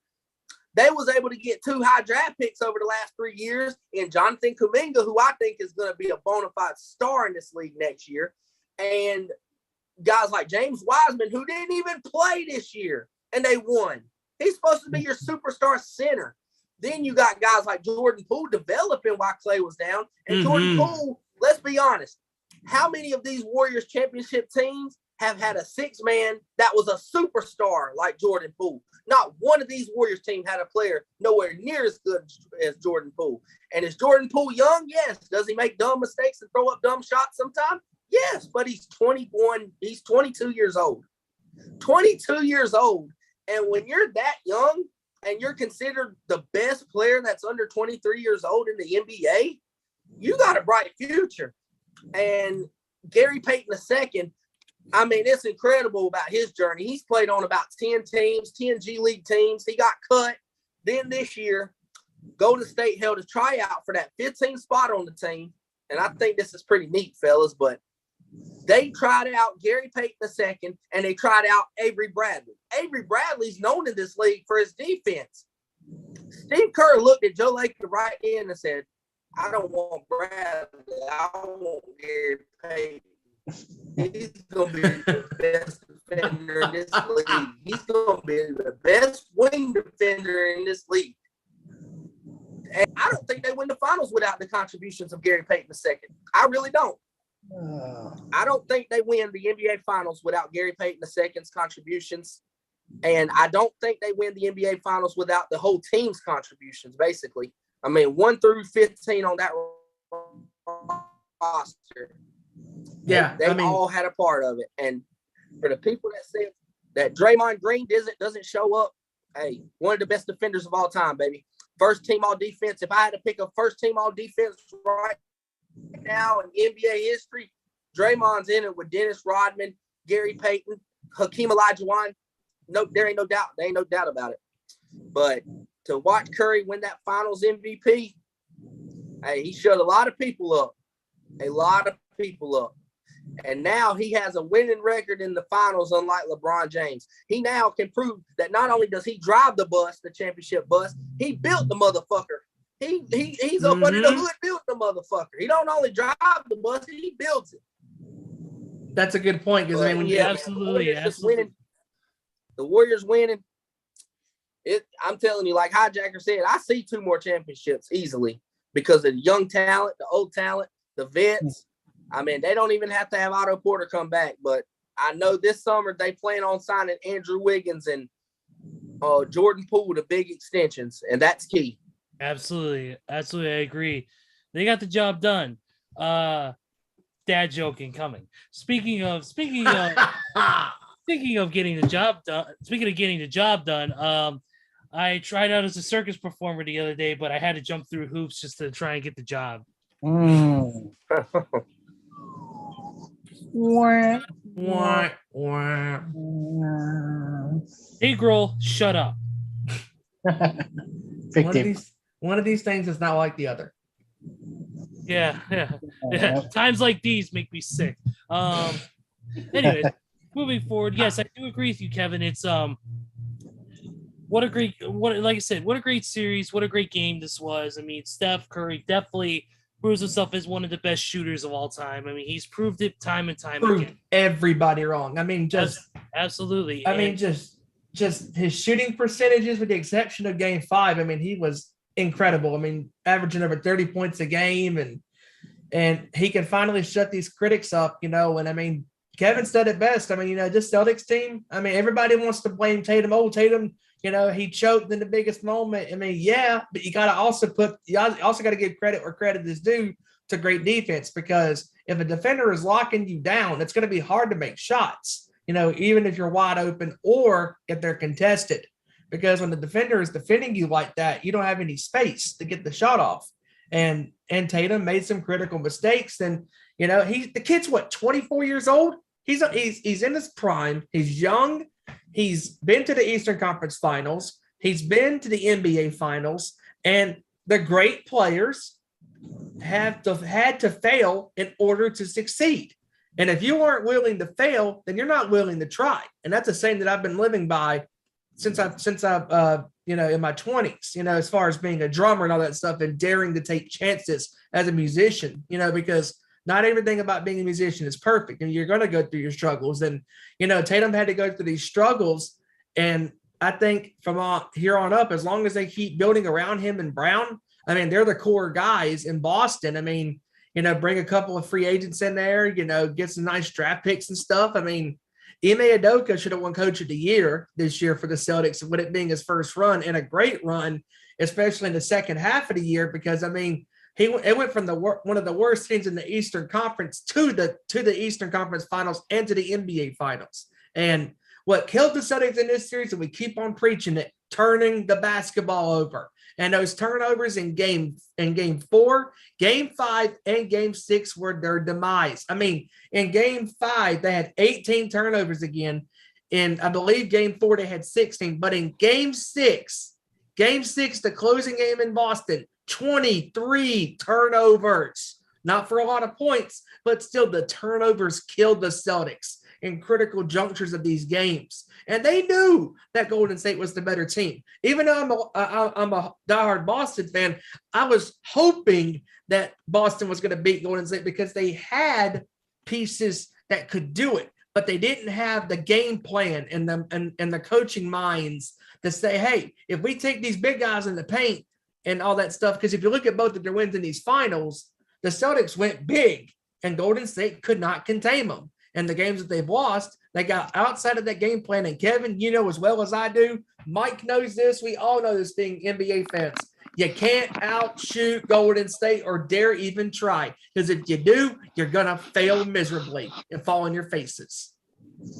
They was able to get 2 high draft picks over the last 3 years in Jonathan Kuminga, who I think is going to be a bona fide star in this league next year, and guys like James Wiseman, who didn't even play this year, and they won. He's supposed to be your superstar center. Then you got guys like Jordan Poole developing while Clay was down. And Jordan Poole, let's be honest, how many of these Warriors championship teams have had a 6-man that was a superstar like Jordan Poole? Not one of these Warriors teams had a player nowhere near as good as Jordan Poole. And is Jordan Poole young? Yes. Does he make dumb mistakes and throw up dumb shots sometimes? Yes, but he's 21. He's 22 years old. 22 years old. And when you're that young and you're considered the best player that's under 23 years old in the NBA, you got a bright future. And Gary Payton II, I mean, it's incredible about his journey. He's played on about 10 teams, 10 G League teams. He got cut. Then this year, Golden State held a tryout for that 15th spot on the team. And I think this is pretty neat, fellas, but they tried out Gary Payton II, and they tried out Avery Bradley. Avery Bradley's known in this league for his defense. Steve Kerr looked at Joe Lacob right in and said, I don't want Bradley. I want Gary Payton. He's going to be the best defender in this league. He's going to be the best wing defender in this league. And I don't think they win the finals without the contributions of Gary Payton II. I really don't. I don't think they win the NBA Finals without Gary Payton II's contributions. And I don't think they win the NBA Finals without the whole team's contributions, basically. I mean, 1 through 15 on that roster. Yeah, They all had a part of it. And for the people that said that Draymond Green doesn't show up, hey, one of the best defenders of all time, baby. First team all defense. If I had to pick a first team all defense right now in NBA history, Draymond's in it with Dennis Rodman, Gary Payton, Hakeem Olajuwon. No, there ain't no doubt. There ain't no doubt about it. But to watch Curry win that Finals MVP, hey, he shut a lot of people up. A lot of people up. And now he has a winning record in the finals, unlike LeBron James. He now can prove that not only does he drive the bus, the championship bus, he built the motherfucker. He's up under the hood, built the motherfucker. He don't only drive the bus, he builds it. That's a good point because I mean, when you absolutely. The Warriors winning. I'm telling you, like Hijacker said, I see 2 more championships easily because of the young talent, the old talent, the vets. I mean, they don't even have to have Otto Porter come back, but I know this summer they plan on signing Andrew Wiggins and Jordan Poole to big extensions, and that's key. Absolutely. I agree. They got the job done. Dad joking coming. Speaking of getting the job done. Speaking of getting the job done, I tried out as a circus performer the other day, but I had to jump through hoops just to try and get the job. Hey, girl, shut up. One of these things is not like the other. Yeah. Times like these make me sick. Anyways, moving forward, yes, I do agree with you, Kevin. It's what a great series, what a great game this was. I mean, Steph Curry definitely proves himself as one of the best shooters of all time. I mean, he's proved it time and time again. Everybody wrong. I mean, absolutely. Just his shooting percentages, with the exception of Game 5. I mean, he was incredible. I mean, averaging over 30 points a game, and he can finally shut these critics up, And I mean, Kevin said it best. I mean, this Celtics team, I mean, everybody wants to blame Tatum. Oh, Tatum, he choked in the biggest moment. I mean, yeah, but you also got to give credit where credit is due to great defense, because if a defender is locking you down, it's going to be hard to make shots, even if you're wide open or if they're contested, because when the defender is defending you like that, you don't have any space to get the shot off. And Tatum made some critical mistakes. And, the kid's 24 years old. He's in his prime. He's young. He's been to the Eastern Conference Finals. He's been to the NBA Finals. And the great players had to fail in order to succeed. And if you aren't willing to fail, then you're not willing to try. And that's a saying that I've been living by since I've in my 20s, as far as being a drummer and all that stuff, and daring to take chances as a musician, because not everything about being a musician is perfect, and you're going to go through your struggles. And, Tatum had to go through these struggles. And I think from here on up, as long as they keep building around him and Brown, I mean, they're the core guys in Boston. I mean, bring a couple of free agents in there, get some nice draft picks and stuff. I mean, Ime Udoka should have won Coach of the Year this year for the Celtics, with it being his first run, and a great run, especially in the second half of the year, because, I mean, it went from one of the worst teams in the Eastern Conference to the Eastern Conference Finals and to the NBA Finals. And what killed the Celtics in this series, and we keep on preaching it, turning the basketball over. And those turnovers in game 4, Game 5, and Game 6 were their demise. I mean, in Game 5, they had 18 turnovers again. In, I believe, Game 4, they had 16. But in Game 6, the closing game in Boston, 23 turnovers. Not for a lot of points, but still the turnovers killed the Celtics in critical junctures of these games. And they knew that Golden State was the better team. Even though I'm a diehard Boston fan, I was hoping that Boston was going to beat Golden State because they had pieces that could do it, but they didn't have the game plan and the coaching minds to say, hey, if we take these big guys in the paint and all that stuff, because if you look at both of their wins in these finals, the Celtics went big and Golden State could not contain them. And the games that they've lost, they got outside of that game plan. And Kevin, you know as well as I do, Mike knows this, we all know this being NBA fans. You can't outshoot Golden State or dare even try. Because if you do, you're going to fail miserably and fall on your faces.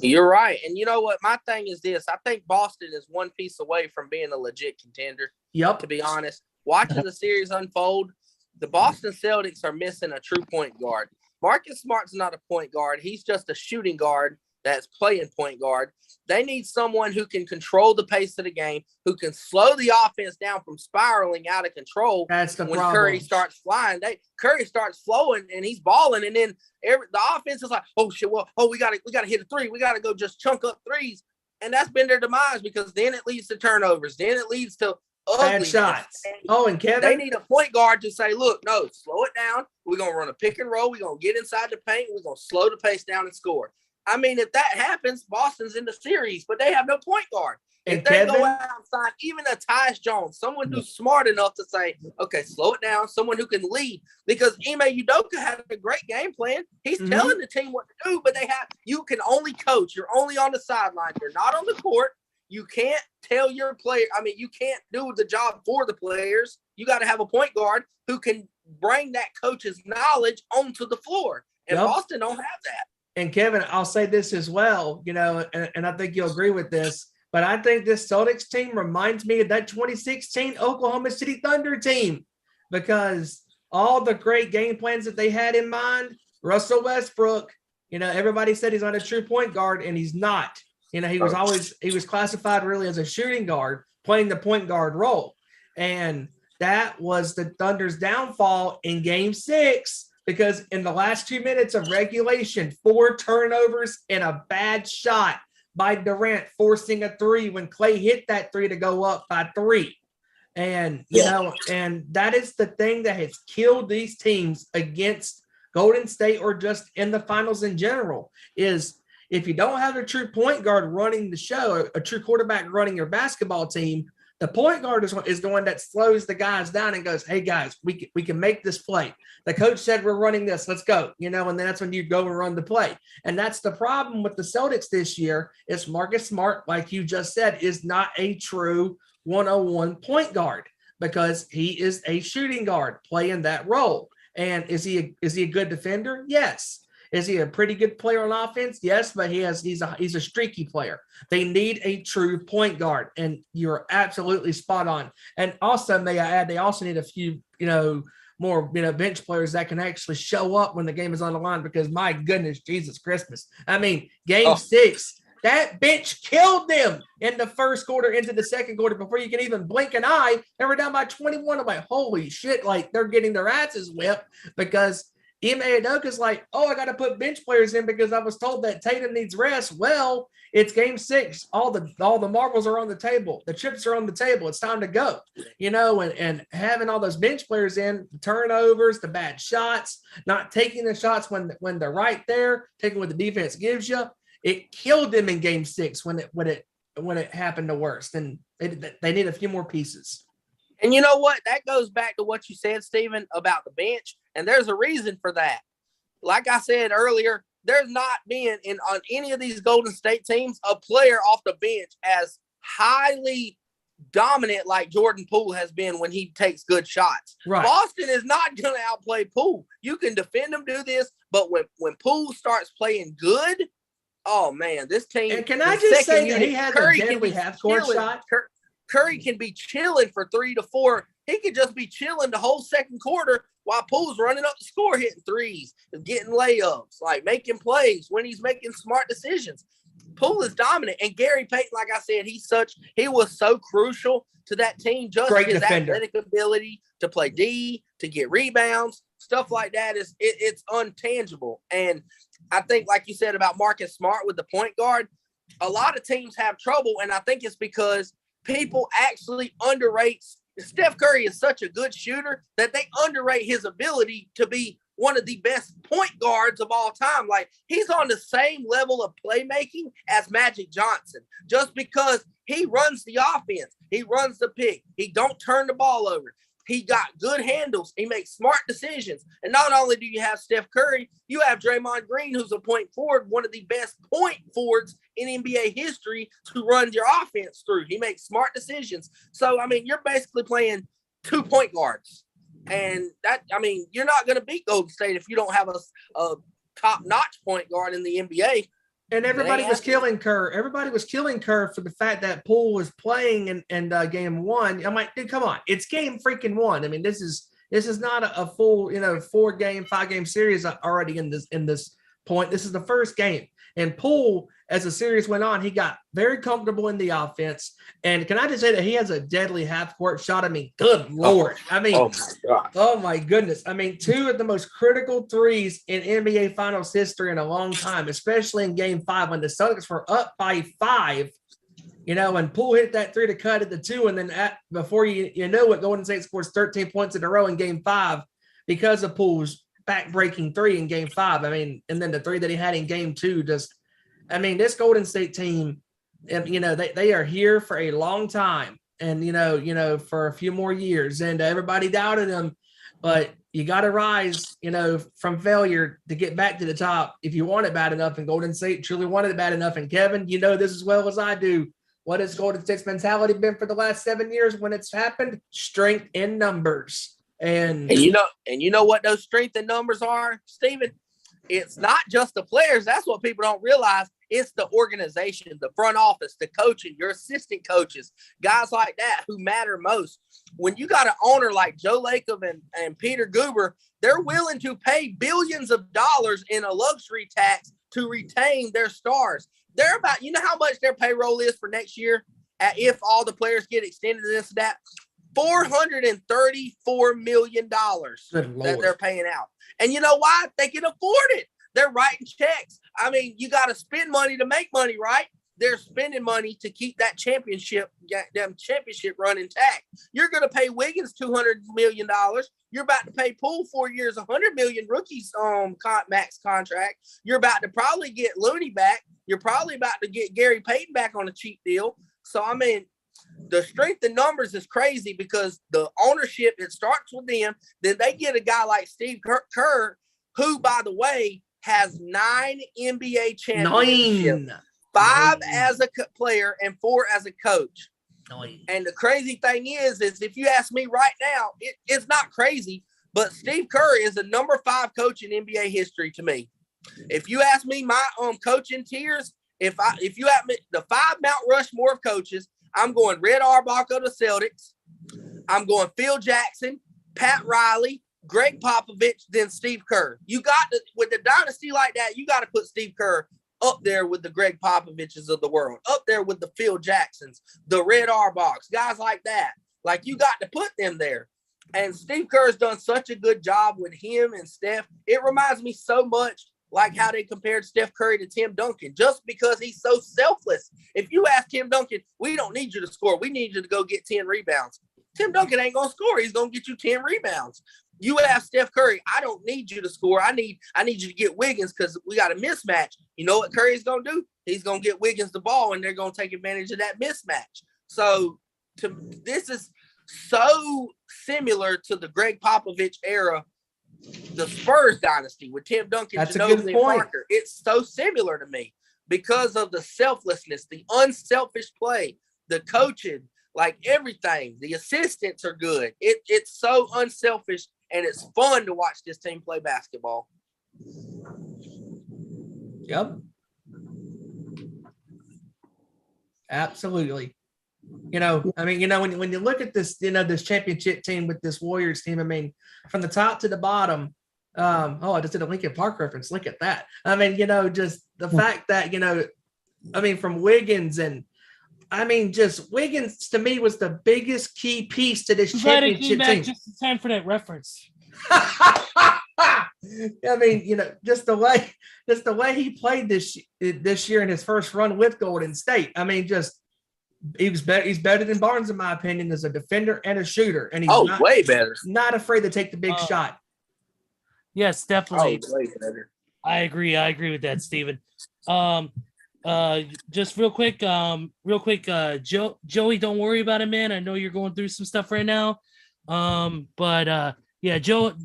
You're right. And you know what? My thing is this. I think Boston is one piece away from being a legit contender. Yep. To be honest. Watching the series unfold, the Boston Celtics are missing a true point guard. Marcus Smart's not a point guard. He's just a shooting guard that's playing point guard. They need someone who can control the pace of the game, who can slow the offense down from spiraling out of control. That's the when problem. Curry starts flying. Curry starts flowing and he's balling, and then the offense is like, oh shit, we gotta hit a three. We gotta go just chunk up threes. And that's been their demise, because then it leads to turnovers. Then it leads to Bad shots. Oh, and Kevin, they need a point guard to say, look, no, slow it down. We're going to run a pick and roll. We're going to get inside the paint. We're going to slow the pace down and score. I mean, if that happens, Boston's in the series, but they have no point guard. And if they Kevin, go outside, even a Tyus Jones, someone who's smart enough to say, okay, slow it down, someone who can lead, because Ime Udoka had a great game plan. He's telling the team what to do, but you can only coach. You're only on the sideline. You're not on the court. You can't tell your player. I mean, you can't do the job for the players. You got to have a point guard who can bring that coach's knowledge onto the floor. And Boston don't have that. And Kevin, I'll say this as well, and I think you'll agree with this, but I think this Celtics team reminds me of that 2016 Oklahoma City Thunder team, because all the great game plans that they had in mind, Russell Westbrook, everybody said he's not a true point guard, and he's not. He was classified really as a shooting guard, playing the point guard role. And that was the Thunder's downfall in Game 6, because in the last 2 minutes of regulation, 4 turnovers and a bad shot by Durant, forcing a 3 when Clay hit that 3 to go up by 3. And, and that is the thing that has killed these teams against Golden State, or just in the finals in general, is if you don't have a true point guard running the show, a true quarterback running your basketball team, the point guard is the one that slows the guys down and goes, hey, guys, we can make this play. The coach said we're running this. Let's go. And then that's when you go and run the play. And that's the problem with the Celtics this year is Marcus Smart, like you just said, is not a true 101 point guard, because he is a shooting guard playing that role. And is he a good defender? Yes. Is he a pretty good player on offense? Yes, but he's a streaky player. They need a true point guard, and you're absolutely spot on. And also, may I add, they also need a few, more, bench players that can actually show up when the game is on the line, because my goodness, Jesus Christmas. I mean, Game 6, that bench killed them in the first quarter into the second quarter before you can even blink an eye. They were down by 21. I'm like, holy shit, like they're getting their asses whipped, because Ime Udoka's like, oh, I got to put bench players in because I was told that Tatum needs rest. Well, it's Game 6. All the marbles are on the table. The chips are on the table. It's time to go. And having all those bench players in, the turnovers, the bad shots, not taking the shots when they're right there, taking what the defense gives you, it killed them in Game 6 when it happened the worst. And they need a few more pieces. And you know what? That goes back to what you said, Stephen, about the bench. And there's a reason for that. Like I said earlier, there's not been on any of these Golden State teams a player off the bench as highly dominant like Jordan Poole has been when he takes good shots. Right. Boston is not going to outplay Poole. You can defend him, do this, but when Poole starts playing good, oh man, this team. And can I just say that he has Curry a deadly half-court shot? Curry can be chilling for 3 to 4. He could just be chilling the whole second quarter while Poole's running up the score, hitting threes, getting layups, like making plays when he's making smart decisions. Poole is dominant. And Gary Payton, like I said, he was so crucial to that team. Just great his defender. athletic ability to play D, to get rebounds, stuff like that it's untangible. And I think, like you said about Marcus Smart with the point guard, a lot of teams have trouble, and I think it's because people actually underrate. Steph Curry is such a good shooter that they underrate his ability to be one of the best point guards of all time. Like, he's on the same level of playmaking as Magic Johnson, just because he runs the offense. He runs the pick. He don't turn the ball over. He got good handles. He makes smart decisions. And not only do you have Steph Curry, you have Draymond Green, who's a point forward, one of the best point forwards in NBA history to run your offense through. He makes smart decisions. So, I mean, you're basically playing 2 point guards. And you're not going to beat Golden State if you don't have a top-notch point guard in the NBA. And everybody was killing Kerr. Everybody was killing Kerr for the fact that Poole was playing in Game 1. I'm like, dude, come on. It's Game freaking 1. I mean, this is not a full, 4-game, 5-game series already in this point. This is the first game. And Poole, as the series went on, he got very comfortable in the offense. And can I just say that he has a deadly half-court shot? I mean, good Lord. I mean, oh my goodness. I mean, 2 of the most critical threes in NBA Finals history in a long time, especially in Game 5 when the Celtics were up by 5. and Poole hit that 3 to cut at the 2, and then before you know it, Golden State scores 13 points in a row in Game 5 because of Poole's back-breaking 3 in Game 5. I mean, and then the 3 that he had in Game 2 this Golden State team, they are here for a long time, and for a few more years, and everybody doubted them, but you got to rise, from failure to get back to the top if you want it bad enough. And Golden State truly wanted it bad enough. And Kevin, you know this as well as I do. What has Golden State's mentality been for the last 7 years when it's happened? Strength in numbers. And you know what those strength in numbers are, Steven? It's not just the players. That's what people don't realize. It's the organization, the front office, the coaching, your assistant coaches, guys like that who matter most. When you got an owner like Joe Lacob and Peter Guber, they're willing to pay billions of dollars in a luxury tax to retain their stars. They're about, you know how much their payroll is for next year if all the players get extended to this and that? $434 million that they're paying out. And you know why? They can afford it. They're writing checks. I mean, you got to spend money to make money, right? They're spending money to keep that championship run intact. You're going to pay Wiggins $200 million. You're about to pay Poole 4 years, $100 million rookies max contract. You're about to probably get Looney back. You're probably about to get Gary Payton back on a cheap deal. So, I mean, the strength in numbers is crazy because the ownership, it starts with them. Then they get a guy like Steve Kerr, who, by the way, has 9 NBA championships. 5 as a player and 4 as a coach. And the crazy thing is if you ask me right now, it's not crazy, but Steve Kerr is the number 5 coach in NBA history to me. If you ask me my coaching tiers, if you have the 5 Mount Rushmore of coaches, I'm going Red Auerbach of the Celtics. I'm going Phil Jackson, Pat Riley, Greg Popovich, then Steve Kerr. You got to, with the dynasty like that, you got to put Steve Kerr up there with the Greg Popoviches of the world, up there with the Phil Jacksons, the Red Auerbachs, guys like that. Like, you got to put them there. And Steve Kerr's done such a good job with him and Steph. It reminds me so much like how they compared Steph Curry to Tim Duncan, just because he's so selfless. If you ask Tim Duncan, we don't need you to score. We need you to go get 10 rebounds. Tim Duncan ain't going to score. He's going to get you 10 rebounds. You ask Steph Curry, I don't need you to score. I need you to get Wiggins because we got a mismatch. You know what Curry's going to do? He's going to get Wiggins the ball, and they're going to take advantage of that mismatch. So this is so similar to the Greg Popovich era, the Spurs dynasty with Tim Duncan, Ginobili, and Parker. It's so similar to me because of the selflessness, the unselfish play, the coaching, like everything. The assistants are good. It's so unselfish, and it's fun to watch this team play basketball. Yep. Absolutely. When you look at this, this championship team with this Warriors team, I mean, from the top to the bottom, I just did a Linkin Park reference. Look at that. I mean, just the fact that, from Wiggins just Wiggins to me was the biggest key piece to this championship team. Just in time for that reference. I mean, just the way he played this year in his first run with Golden State. I mean, he's better than Barnes, in my opinion, as a defender and a shooter. And he's way better. Not afraid to take the big shot. Yes, definitely. Way better. I agree with that, Steven. Just real quick, Joey, don't worry about it, man. I know you're going through some stuff right now. Yeah, Joe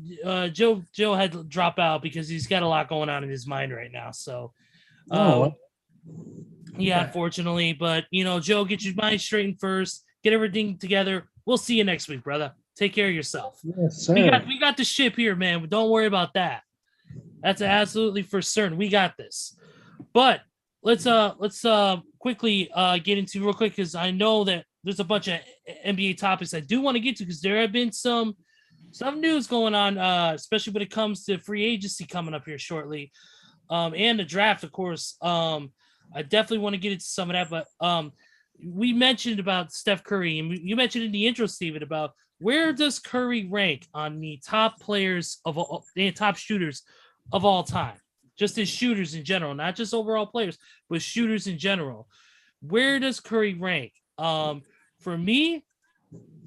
had to drop out because he's got a lot going on in his mind right now. So, yeah, unfortunately, but Joe, get your mind straightened first, get everything together. We'll see you next week, brother. Take care of yourself. Yes, sir. We got the ship here, man. Don't worry about that. That's absolutely for certain. We got this. But let's quickly get into real quick, because I know that there's a bunch of NBA topics I do want to get to, because there have been some news going on, especially when it comes to free agency coming up here shortly, and the draft, of course. I definitely want to get into some of that, but we mentioned about Steph Curry, and you mentioned in the intro, Steven, about where does Curry rank on the top players of all, the top shooters of all time, just as shooters in general, not just overall players, but shooters in general. where does Curry rank? For me,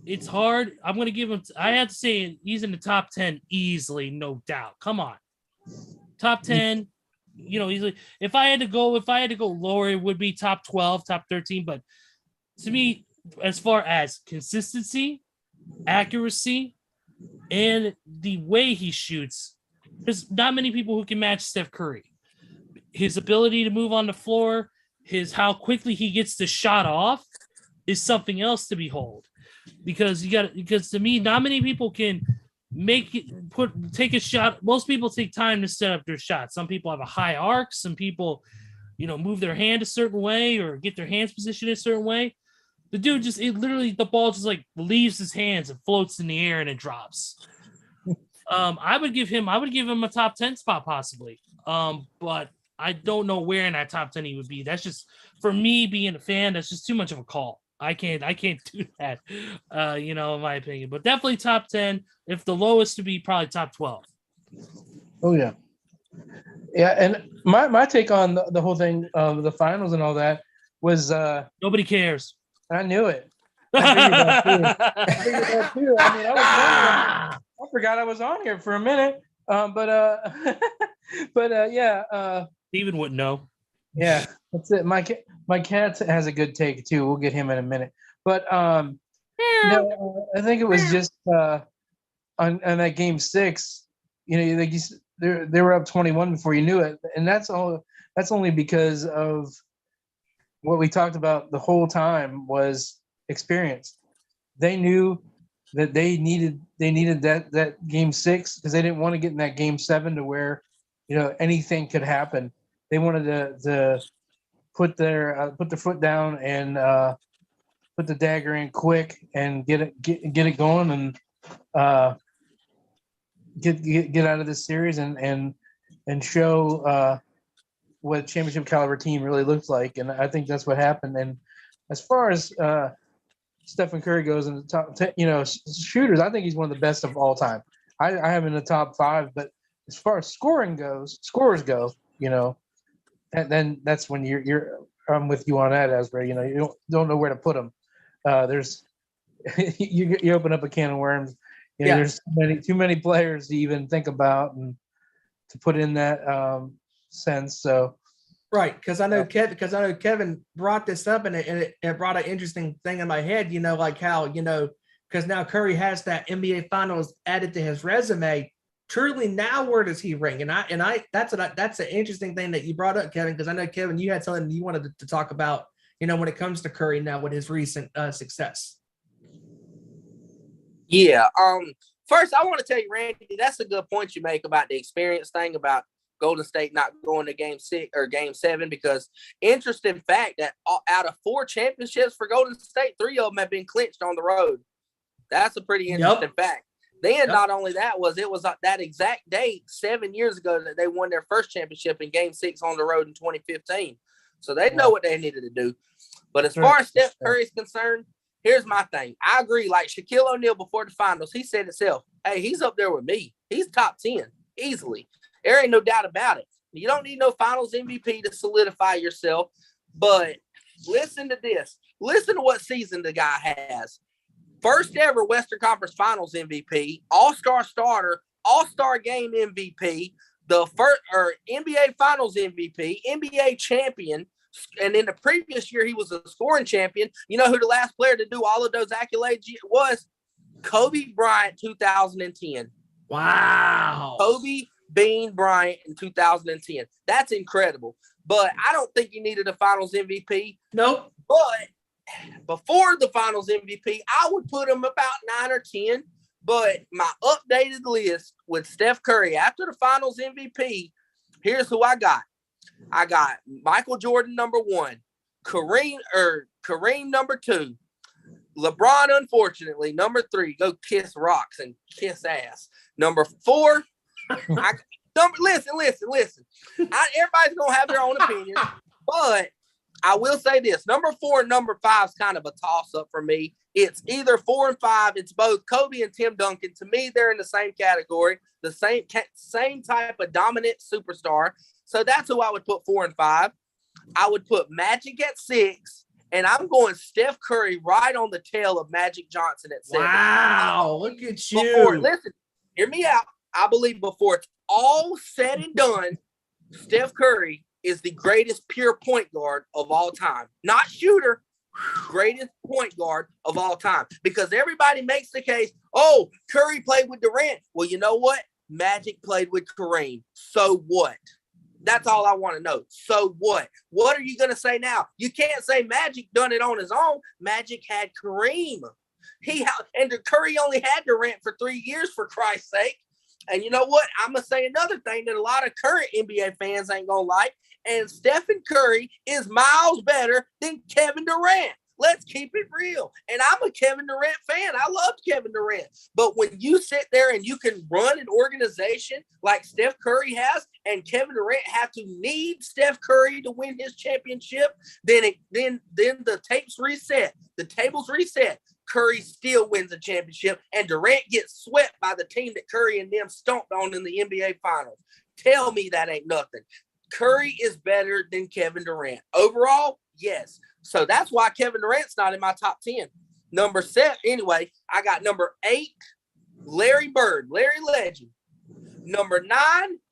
it's hard. I'm going to give him, I have to say he's in the top 10 easily, no doubt. Come on. Top 10, easily. If I had to go lower, it would be top 12, top 13. But to me, as far as consistency, accuracy, and the way he shoots, there's not many people who can match Steph Curry. His ability to move on the floor, how quickly he gets the shot off is something else to behold. Because to me, not many people can take a shot. Most people take time to set up their shot. Some people have a high arc. Some people, move their hand a certain way or get their hands positioned a certain way. The dude the ball just like leaves his hands and floats in the air and it drops. I would give him a top 10 spot possibly. But I don't know where in that top 10 he would be. That's just, for me being a fan, that's just too much of a call. I can't do that, in my opinion. But definitely top 10. If the lowest to be probably top 12. Oh yeah. Yeah, and my take on the whole thing of the finals and all that was nobody cares. I knew it. I figured that too. I mean, I forgot I was on here for a minute. Yeah. Steven wouldn't know. Yeah, that's it. My cat has a good take too. We'll get him in a minute. But I think it was just on that game 6. They were up 21 before you knew it, and that's only because of what we talked about the whole time was experience. They knew that they needed that game 6 because they didn't want to get in that game 7 to where anything could happen. They wanted to put their foot down and put the dagger in quick and get it going and get out of this series and show what a championship caliber team really looks like. And I think that's what happened. And as far as Stephen Curry goes in the top 10, shooters, I think he's one of the best of all time. I have him in the top 5, but as far as scorers go, then that's when I'm with you on that, Asbury. You don't know where to put them. There's you open up a can of worms. There's too many players to even think about and to put in that sense. So right, because I know Kevin brought this up and it brought an interesting thing in my head. Like how because now Curry has that NBA Finals added to his resume. Truly, now where does he rank? And that's an interesting thing that you brought up, Kevin, because I know, Kevin, you had something you wanted to talk about, when it comes to Curry now with his recent success. Yeah. First, I want to tell you, Randy, that's a good point you make about the experience thing about Golden State not going to game 6 or game 7, because interesting fact that out of 4 championships for Golden State, 3 of them have been clinched on the road. That's a pretty interesting fact. Then not only that it was that exact date 7 years ago that they won their first championship in game 6 on the road in 2015. So they know what they needed to do. But as far as Steph Curry is concerned, here's my thing. I agree. Like Shaquille O'Neal before the finals, he said himself, hey, he's up there with me. He's top 10 easily. There ain't no doubt about it. You don't need no finals MVP to solidify yourself. But listen to this. Listen to what season the guy has. First ever Western Conference Finals MVP, All-Star starter, All-Star Game MVP, the first NBA Finals MVP, NBA champion, and in the previous year he was a scoring champion. You know who the last player to do all of those accolades was? Kobe Bryant, 2010. Wow. Kobe Bean Bryant in 2010. That's incredible. But I don't think you needed a Finals MVP. Nope. But before the Finals MVP, I would put him about 9 or 10. But my updated list with Steph Curry after the Finals MVP, here's who I got. I got Michael Jordan, number 1. Kareem, number 2. LeBron, unfortunately, number 3. Go kiss rocks and kiss ass. Number 4. Listen. Everybody's gonna have their own opinion, but I will say this: number 4 and number 5 is kind of a toss-up for me. It's either 4 and 5. It's both Kobe and Tim Duncan. To me, they're in the same category, the same type of dominant superstar. So that's who I would put 4 and 5. I would put Magic at 6, and I'm going Steph Curry right on the tail of Magic Johnson at 7. Wow, look at Listen, hear me out. I believe before it's all said and done, Steph Curry is the greatest pure point guard of all time. Not shooter, greatest point guard of all time. Because everybody makes the case, oh, Curry played with Durant. Well, you know what? Magic played with Kareem. So what? That's all I want to know. So what? What are you going to say now? You can't say Magic done it on his own. Magic had Kareem. And Curry only had Durant for 3 years, for Christ's sake. And you know what? I'm going to say another thing that a lot of current NBA fans ain't going to like. And Stephen Curry is miles better than Kevin Durant. Let's keep it real. And I'm a Kevin Durant fan. I love Kevin Durant. But when you sit there and you can run an organization like Steph Curry has, and Kevin Durant have to need Steph Curry to win his championship, then the tapes reset. The tables reset. Curry still wins a championship, and Durant gets swept by the team that Curry and them stomped on in the NBA Finals. Tell me that ain't nothing. Curry is better than Kevin Durant. Overall, yes. So that's why Kevin Durant's not in my top 10. Number 7, anyway, I got number 8, Larry Bird, Larry Legend. Number 9,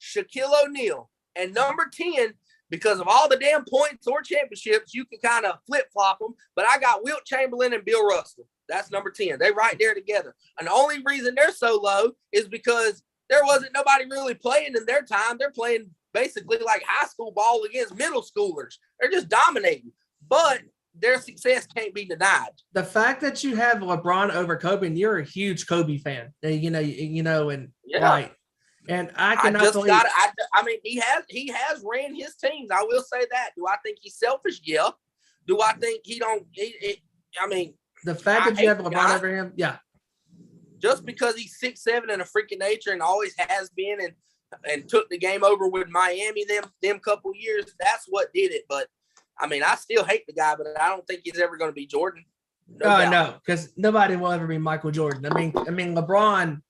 Shaquille O'Neal. And number 10, because of all the damn points or championships, you can kind of flip-flop them, but I got Wilt Chamberlain and Bill Russell. That's number 10. They right there together. And the only reason they're so low is because there wasn't nobody really playing in their time. They're playing basically like high school ball against middle schoolers. They're just dominating. But their success can't be denied. The fact that you have LeBron over Kobe, and you're a huge Kobe fan, and right. And I cannot believe. I mean, he has ran his teams. I will say that. Do I think he's selfish? Yeah. Do I think he don't? I mean, the fact that you have LeBron over him, yeah. Just because he's 6'7" and a freak of nature and always has been, and took the game over with Miami them couple years, that's what did it. But I mean, I still hate the guy, but I don't think he's ever going to be Jordan. No, because nobody will ever be Michael Jordan. I mean, LeBron,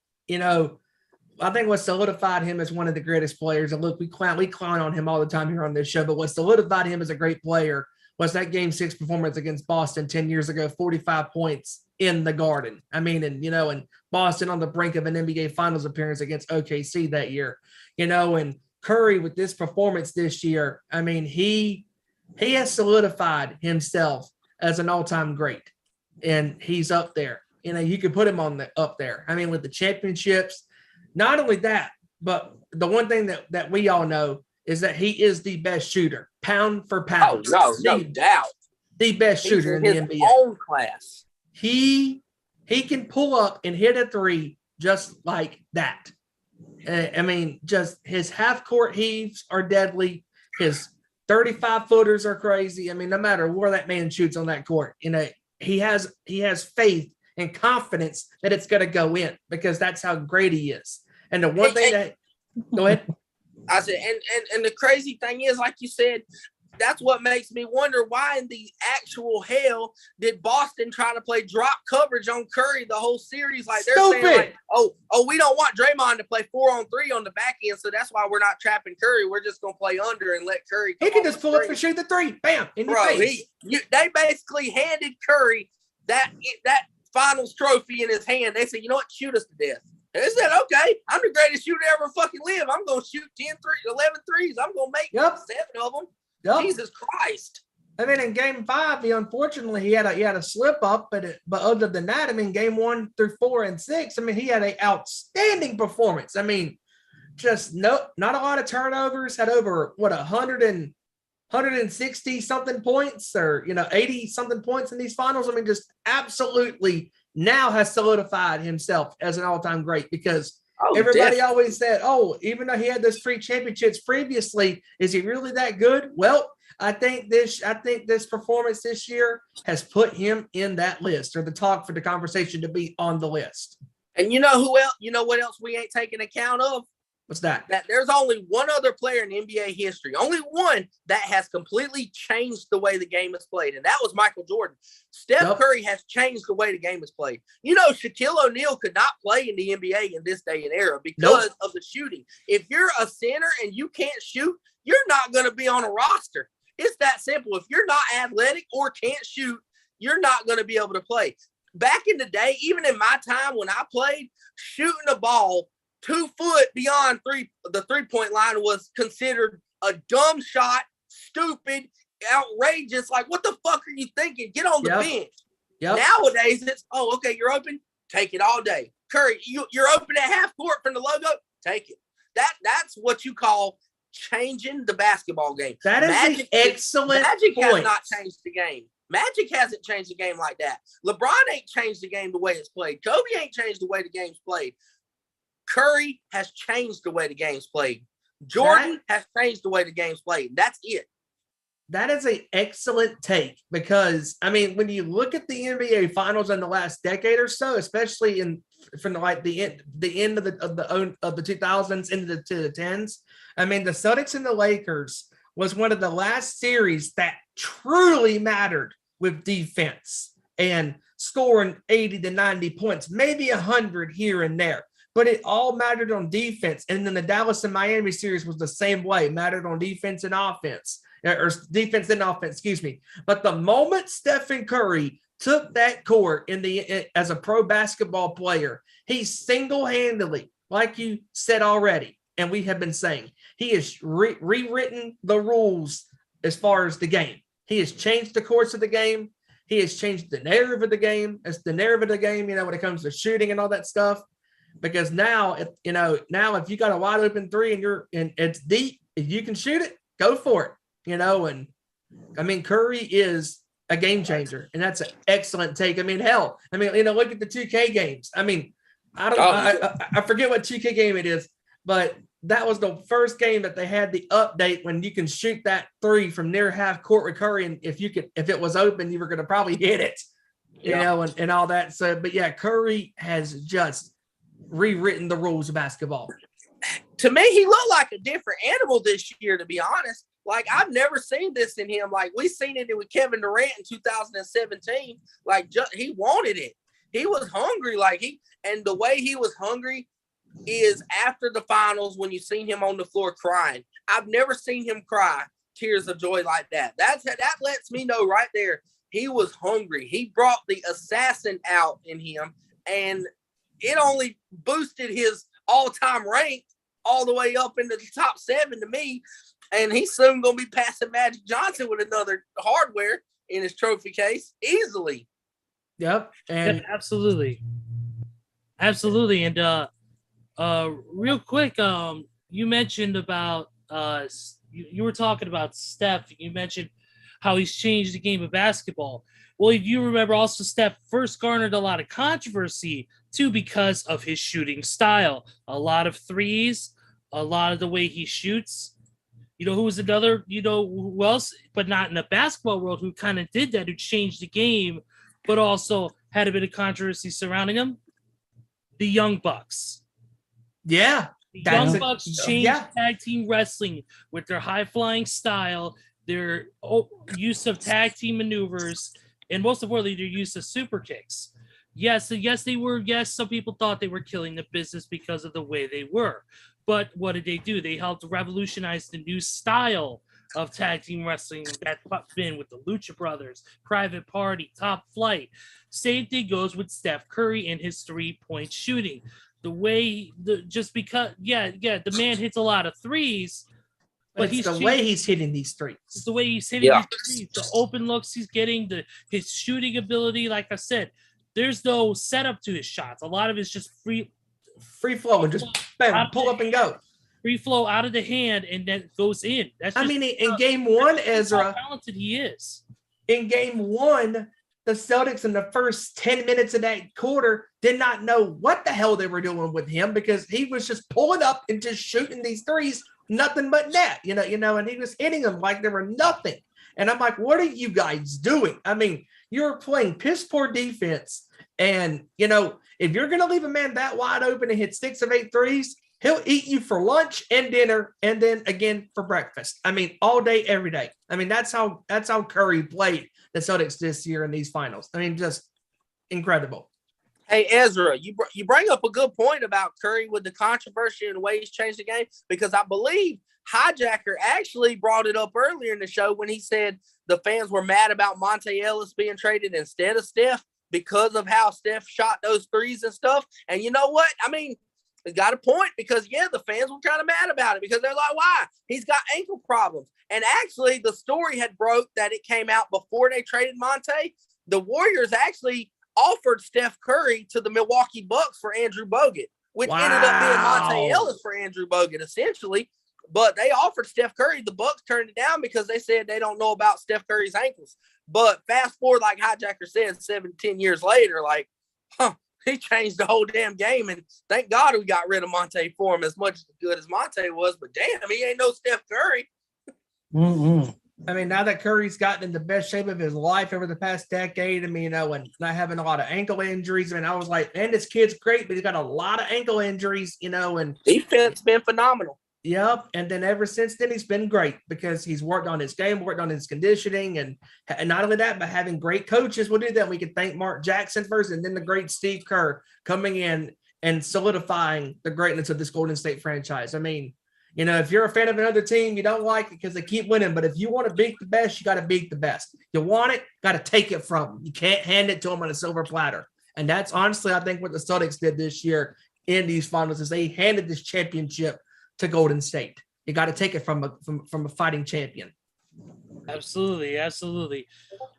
I think what solidified him as one of the greatest players, and look, we clown on him all the time here on this show, but what solidified him as a great player was that Game 6 performance against Boston 10 years ago, 45 points in the Garden. I mean, and Boston on the brink of an NBA Finals appearance against OKC that year, and Curry with this performance this year, I mean, he has solidified himself as an all-time great, and he's up there. You could put him up there. I mean, with the championships. Not only that, but the one thing that we all know is that he is the best shooter, pound for pound. Oh, no doubt. The best shooter in the NBA. Own class. He can pull up and hit a 3 just like that. I mean, just his half-court heaves are deadly. His 35-footers are crazy. I mean, no matter where that man shoots on that court, he has faith and confidence that it's going to go in, because that's how great he is. And the one thing go ahead. I said, and the crazy thing is, like you said, that's what makes me wonder, why in the actual hell did Boston try to play drop coverage on Curry the whole series? Like, they're saying, like, oh, we don't want Draymond to play 4-on-3 on the back end, so that's why we're not trapping Curry. We're just gonna play under and let Curry. He can just pull up and shoot the 3, bam, in your face. They basically handed Curry that finals trophy in his hand. They said, you know what, shoot us to death. They said, okay, I'm the greatest shooter ever fucking live. I'm going to shoot 11 threes. I'm going to make 7 of them. Yep. Jesus Christ. I mean, in game 5, unfortunately, he had a slip up, but other than that, I mean, game 1 through 4 and 6, I mean, he had an outstanding performance. I mean, just not a lot of turnovers, had over 160 something points, or 80 something points in these finals. I mean, just absolutely now has solidified himself as an all-time great, because everybody always said, oh, even though he had those 3 championships previously, is he really that good? Well, I think this performance this year has put him in that list, or the talk for the conversation to be on the list. And you know who else? You know what else we ain't taking account of? What's that? That there's only one other player in NBA history, only one that has completely changed the way the game is played, and that was Michael Jordan. Steph Curry has changed the way the game is played. Shaquille O'Neal could not play in the NBA in this day and era because of the shooting. If you're a center and you can't shoot, you're not going to be on a roster. It's that simple. If you're not athletic or can't shoot, you're not going to be able to play. Back in the day, even in my time when I played, shooting a ball 2 foot beyond the 3-point line was considered a dumb shot, stupid, outrageous. Like, what the fuck are you thinking? Get on the bench. Yep. Nowadays, it's, okay, you're open. Take it all day. Curry, you're open at half court from the logo. Take it. That's what you call changing the basketball game. That is an excellent Magic point. has not changed the game. Magic hasn't changed the game like that. LeBron ain't changed the game the way it's played. Kobe ain't changed the way the game's played. Curry has changed the way the game's played. Jordan has changed the way the game's played. That's it. That is an excellent take because, I mean, when you look at the NBA Finals in the last decade or so, especially from the end of the 2000s into the 10s, I mean, the Celtics and the Lakers was one of the last series that truly mattered with defense and scoring 80 to 90 points, maybe 100 here and there. But it all mattered on defense. And then the Dallas and Miami series was the same way, mattered on defense and offense, or defense and offense, excuse me. But the moment Stephen Curry took that court as a pro basketball player, he single-handedly, like you said already, and we have been saying, he has rewritten the rules as far as the game. He has changed the course of the game. He has changed the narrative of the game. It's the narrative of the game, when it comes to shooting and all that stuff. Because now, if you got a wide open three and it's deep, if you can shoot it, go for it. And I mean, Curry is a game changer, and that's an excellent take. I mean, hell, look at the 2K games. I mean, I forget what 2K game it is, but that was the first game that they had the update when you can shoot that three from near half court with Curry, and if it was open, you were going to probably hit it, and all that. So, but yeah, Curry has just rewritten the rules of basketball. To me, he looked like a different animal this year, to be honest. Like, I've never seen this in him. Like, we seen it with Kevin Durant in 2017. Like, he wanted it. He was hungry. And the way he was hungry is after the finals when you seen him on the floor crying. I've never seen him cry tears of joy like that. That lets me know right there he was hungry. He brought the assassin out in him, and it only boosted his all-time rank all the way up into the top 7 to me. And he's soon going to be passing Magic Johnson with another hardware in his trophy case easily. Yep. And yeah, absolutely. Absolutely. And real quick, you mentioned about you were talking about Steph. You mentioned how he's changed the game of basketball. Well, if you remember, also Steph first garnered a lot of controversy too because of his shooting style. A lot of threes, a lot of the way he shoots. Who was another, who else, but not in the basketball world, who kind of did that, who changed the game, but also had a bit of controversy surrounding him? The Young Bucks. Yeah. The Young Bucks changed tag team wrestling with their high-flying style, their use of tag team maneuvers, and most importantly, their use of super kicks. Yes, they were. Yes, some people thought they were killing the business because of the way they were. But what did they do? They helped revolutionize the new style of tag team wrestling that's been with the Lucha Brothers, Private Party, Top Flight. Same thing goes with Steph Curry and his 3-point shooting. The way, the man hits a lot of threes, but it's the way he's hitting these threes. It's the way he's hitting these threes, the open looks he's getting, his shooting ability. Like I said, there's no setup to his shots. A lot of it's just free flow and just bam, pull up and go. Free flow out of the hand and then goes in. In game one, Ezra, how talented he is. In game one, the Celtics in the first 10 minutes of that quarter did not know what the hell they were doing with him because he was just pulling up and just shooting these threes, nothing but net, and he was hitting them like they were nothing. And I'm like, what are you guys doing? I mean, you're playing piss poor defense. And, if you're going to leave a man that wide open and hit 6 of 8 threes, he'll eat you for lunch and dinner and then again for breakfast. I mean, all day, every day. I mean, that's how Curry played the Celtics this year in these finals. I mean, just incredible. Hey, Ezra, you bring up a good point about Curry with the controversy and the way he's changed the game, because I believe Hijacker actually brought it up earlier in the show when he said the fans were mad about Monte Ellis being traded instead of Steph because of how Steph shot those threes and stuff. And you know what? I mean, he's got a point, because, yeah, the fans were kind of mad about it because they're like, why? He's got ankle problems. And actually, the story had broke that it came out before they traded Monte. The Warriors actually offered Steph Curry to the Milwaukee Bucks for Andrew Bogut, which ended up being Monte Ellis for Andrew Bogut, essentially. But they offered Steph Curry. The Bucks turned it down because they said they don't know about Steph Curry's ankles. But fast forward, like Hijacker said, 7-10 years later, like, he changed the whole damn game. And thank God we got rid of Monte for him, as much as good as Monte was. But damn, he ain't no Steph Curry. Mm-mm. I mean, now that Curry's gotten in the best shape of his life over the past decade, I mean, you know, and not having a lot of ankle injuries, I mean, I was like, man, this kid's great, but he's got a lot of ankle injuries, you know, and Defense been phenomenal. yep. And then ever since then, he's been great because he's worked on his game, worked on his conditioning, and not only that, but having great coaches will do that. We can thank Mark Jackson first, and then the great Steve Kerr coming in and solidifying the greatness of this Golden State franchise. I mean, you know, if you're a fan of another team, you don't like it because they keep winning. But if you want to beat the best, you got to beat the best. You want it, got to take it from them. You can't hand it to them on a silver platter. And that's honestly, I think, what the Celtics did this year in these finals is they handed this championship to Golden State. You got to take it from a fighting champion. Absolutely.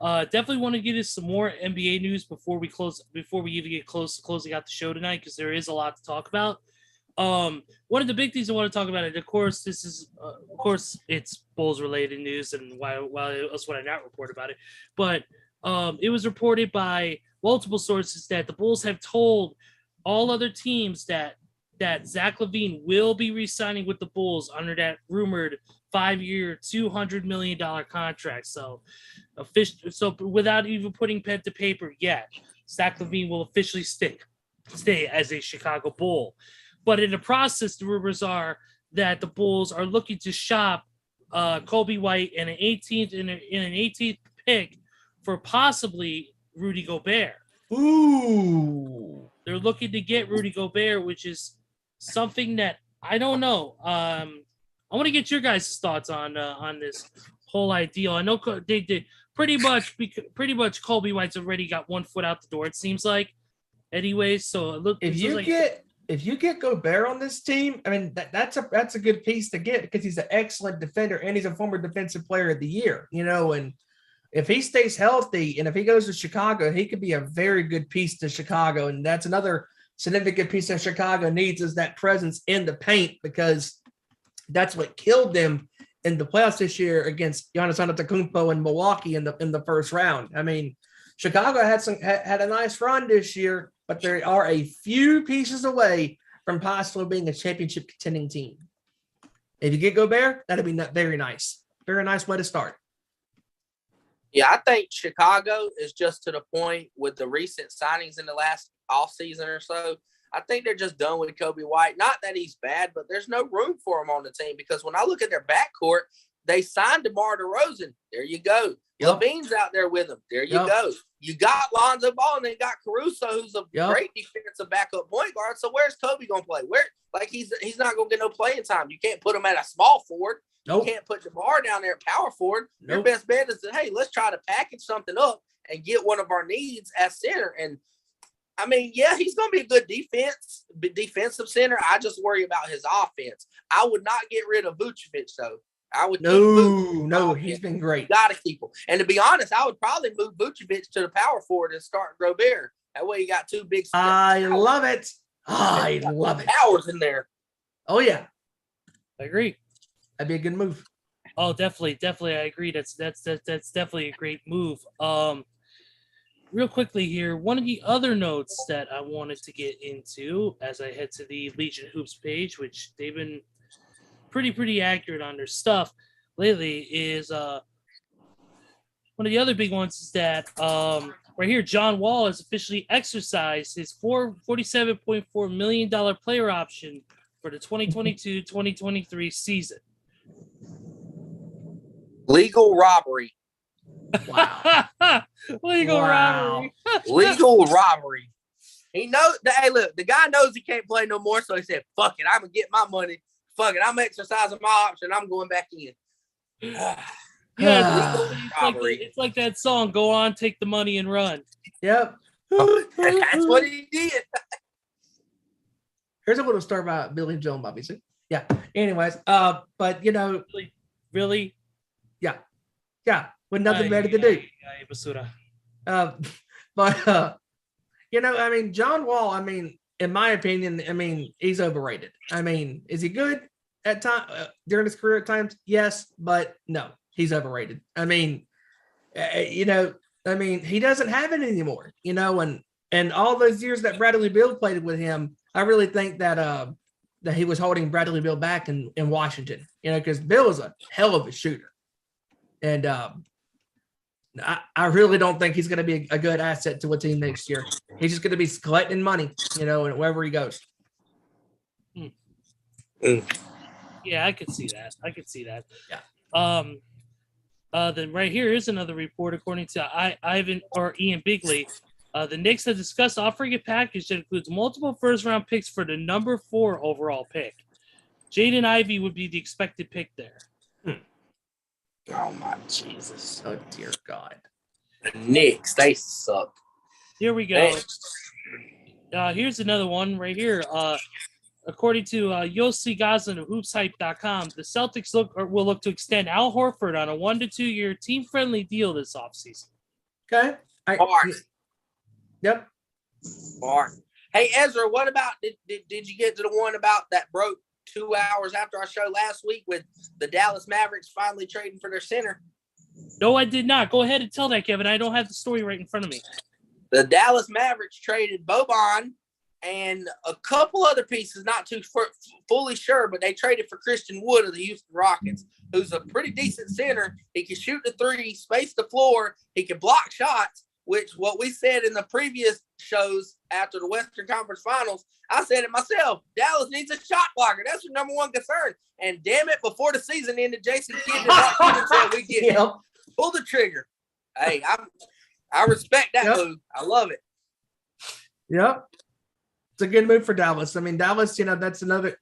Definitely want to get us some more NBA news before we even get close to closing out the show tonight, because there is a lot to talk about. One of the big things I want to talk about, and of course, this is, it's Bulls related news, and why else would I not report about it? But it was reported by multiple sources that the Bulls have told all other teams that Zach Levine will be re-signing with the Bulls under that rumored 5-year, $200 million contract. So without even putting pen to paper yet, Zach Levine will officially stay as a Chicago Bull. But in the process, the rumors are that the Bulls are looking to shop Kobe White and an 18th pick for possibly Rudy Gobert. Ooh. They're looking to get Rudy Gobert, which is something that I don't know. I want to get your guys' thoughts on this whole idea. I know they did pretty much Kobe White's already got one foot out the door, it seems like. Anyways, so if you get Gobert on this team, I mean that's a good piece to get because he's an excellent defender and he's a former defensive player of the year, you know, and if he stays healthy and if he goes to Chicago, he could be a very good piece to Chicago. And that's another significant piece that Chicago needs is that presence in the paint, because that's what killed them in the playoffs this year against Giannis Antetokounmpo in Milwaukee in the first round. I mean, Chicago had a nice run this year, but they are a few pieces away from possibly being a championship contending team. If you get Gobert, that'd be very nice. Very nice way to start. Yeah, I think Chicago is just to the point with the recent signings in the last offseason or so. I think they're just done with Kobe White. Not that he's bad, but there's no room for him on the team because when I look at their backcourt, they signed DeMar DeRozan. There you go. Yep. Levine's out there with him. There you go. You got Lonzo Ball and then got Caruso, who's a great defensive backup point guard. So where's Kobe going to play? He's not going to get no playing time. You can't put him at a small forward. Nope. You can't put DeMar down there at power forward. Nope. Your best bet is that, hey, let's try to package something up and get one of our needs at center. And I mean, yeah, he's going to be a good defensive center. I just worry about his offense. I would not get rid of Vucevic, though. I would he's been great. Got to keep him. And to be honest, I would probably move Vucevic to the power forward and start Gobert. That way you got two big. I love it. I love it. Powers in there. Oh yeah, I agree. That'd be a good move. Oh, definitely. I agree. That's definitely a great move. Real quickly here, one of the other notes that I wanted to get into as I head to the Legion Hoops page, which they've been pretty accurate on their stuff lately, is one of the other big ones is that right here, John Wall has officially exercised his $47.4 million player option for the 2022-2023 season. Legal robbery. Wow. Legal robbery. Legal robbery. He knows. Hey, look, the guy knows he can't play no more, so he said, "Fuck it, I'm gonna get my money. Fuck it, I'm exercising my option. I'm going back in." Yeah, it's like that song. Go on, take the money and run. Yep. That's what he did. Here's a little story about Billy Joe, obviously. Yeah. Anyways, but you know, Really? yeah, with nothing better to do. Basura. But you know, I mean, John Wall, I mean, in my opinion, I mean, he's overrated. I mean, is he good at time during his career at times? Yes, but no, he's overrated. I mean, you know, I mean, he doesn't have it anymore, you know, and all those years that Bradley Beal played with him, I really think that that he was holding Bradley Beal back in Washington, you know, because Bill is a hell of a shooter. And I really don't think he's going to be a good asset to a team next year. He's just going to be collecting money, you know, and wherever he goes. Yeah, I could see that. Yeah. Then right here is another report according to Ian Bigley. The Knicks have discussed offering a package that includes multiple first-round picks for the number 4 overall pick. Jaden Ivey would be the expected pick there. Oh my Jesus! Oh dear God! The Knicks, they suck. Here we go. Here's another one right here. According to Yossi Gazan of HoopsHype.com, the Celtics will look to extend Al Horford on a 1 to 2 year team-friendly deal this offseason. Okay. Yep. Smart. Hey Ezra, what about did you get to the one about that broke 2 hours after our show last week with the Dallas Mavericks finally trading for their center? No, I did not. Go ahead and tell that, Kevin. I don't have the story right in front of me. The Dallas Mavericks traded Boban and a couple other pieces, not too fully sure, but they traded for Christian Wood of the Houston Rockets, who's a pretty decent center. He can shoot the three, space the floor. He can block shots, which what we said in the previous shows after the Western Conference Finals, I said it myself. Dallas needs a shot blocker. That's your number one concern. And damn it, before the season ended, Jason Kidd said we get it. Pull the trigger. Hey, I respect that move. I love it. Yep. It's a good move for Dallas. I mean, Dallas, you know, that's another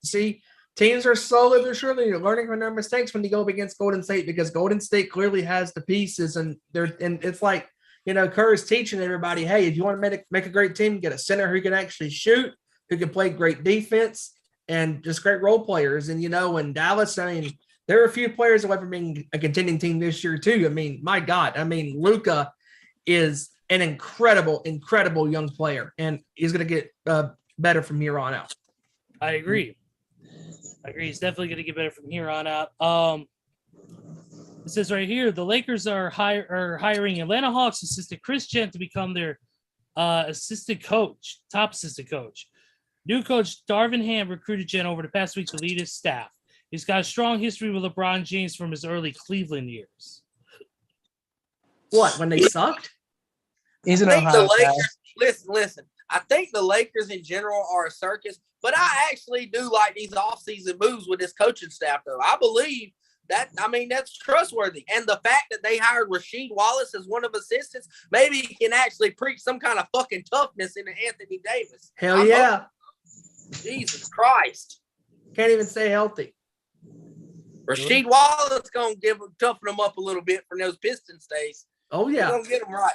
teams are slowly but surely learning from their mistakes when you go up against Golden State, because Golden State clearly has the pieces, and it's like, you know, Kerr is teaching everybody, hey, if you want to make a great team, get a center who can actually shoot, who can play great defense, and just great role players. And, you know, in Dallas, I mean, there are a few players away from being a contending team this year, too. I mean, my God. I mean, Luka is an incredible, incredible young player, and he's going to get better from here on out. I agree. He's definitely going to get better from here on out. It says right here, the Lakers are hiring Atlanta Hawks assistant Chris Gent to become their top assistant coach. New coach Darvin Ham recruited Gent over the past week to lead his staff. He's got a strong history with LeBron James from his early Cleveland years. What, when they sucked? He's an Ohio guy. Listen. I think the Lakers in general are a circus, but I actually do like these offseason moves with this coaching staff, though. I believe that, I mean, that's trustworthy. And the fact that they hired Rasheed Wallace as one of assistants, maybe he can actually preach some kind of fucking toughness into Anthony Davis. Hell yeah. Jesus Christ. Can't even stay healthy. Rasheed Wallace going to toughen them up a little bit for those Pistons days. Oh, yeah. He's going to get them right.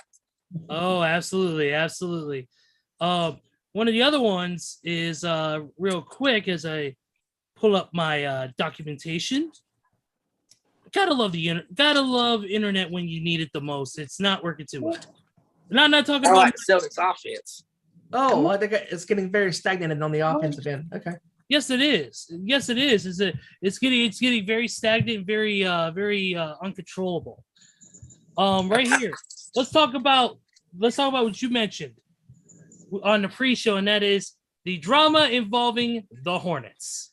Oh, absolutely. One of the other ones is real quick as I pull up my documentation. Gotta love internet when you need it the most. It's not working too well. And I'm not talking about Celtics offense. Oh, I think it's getting very stagnant on the offensive end. Okay. Yes, it is. It's getting very stagnant, very uncontrollable. Right here. Let's talk about what you mentioned on the pre-show, and that is the drama involving the Hornets.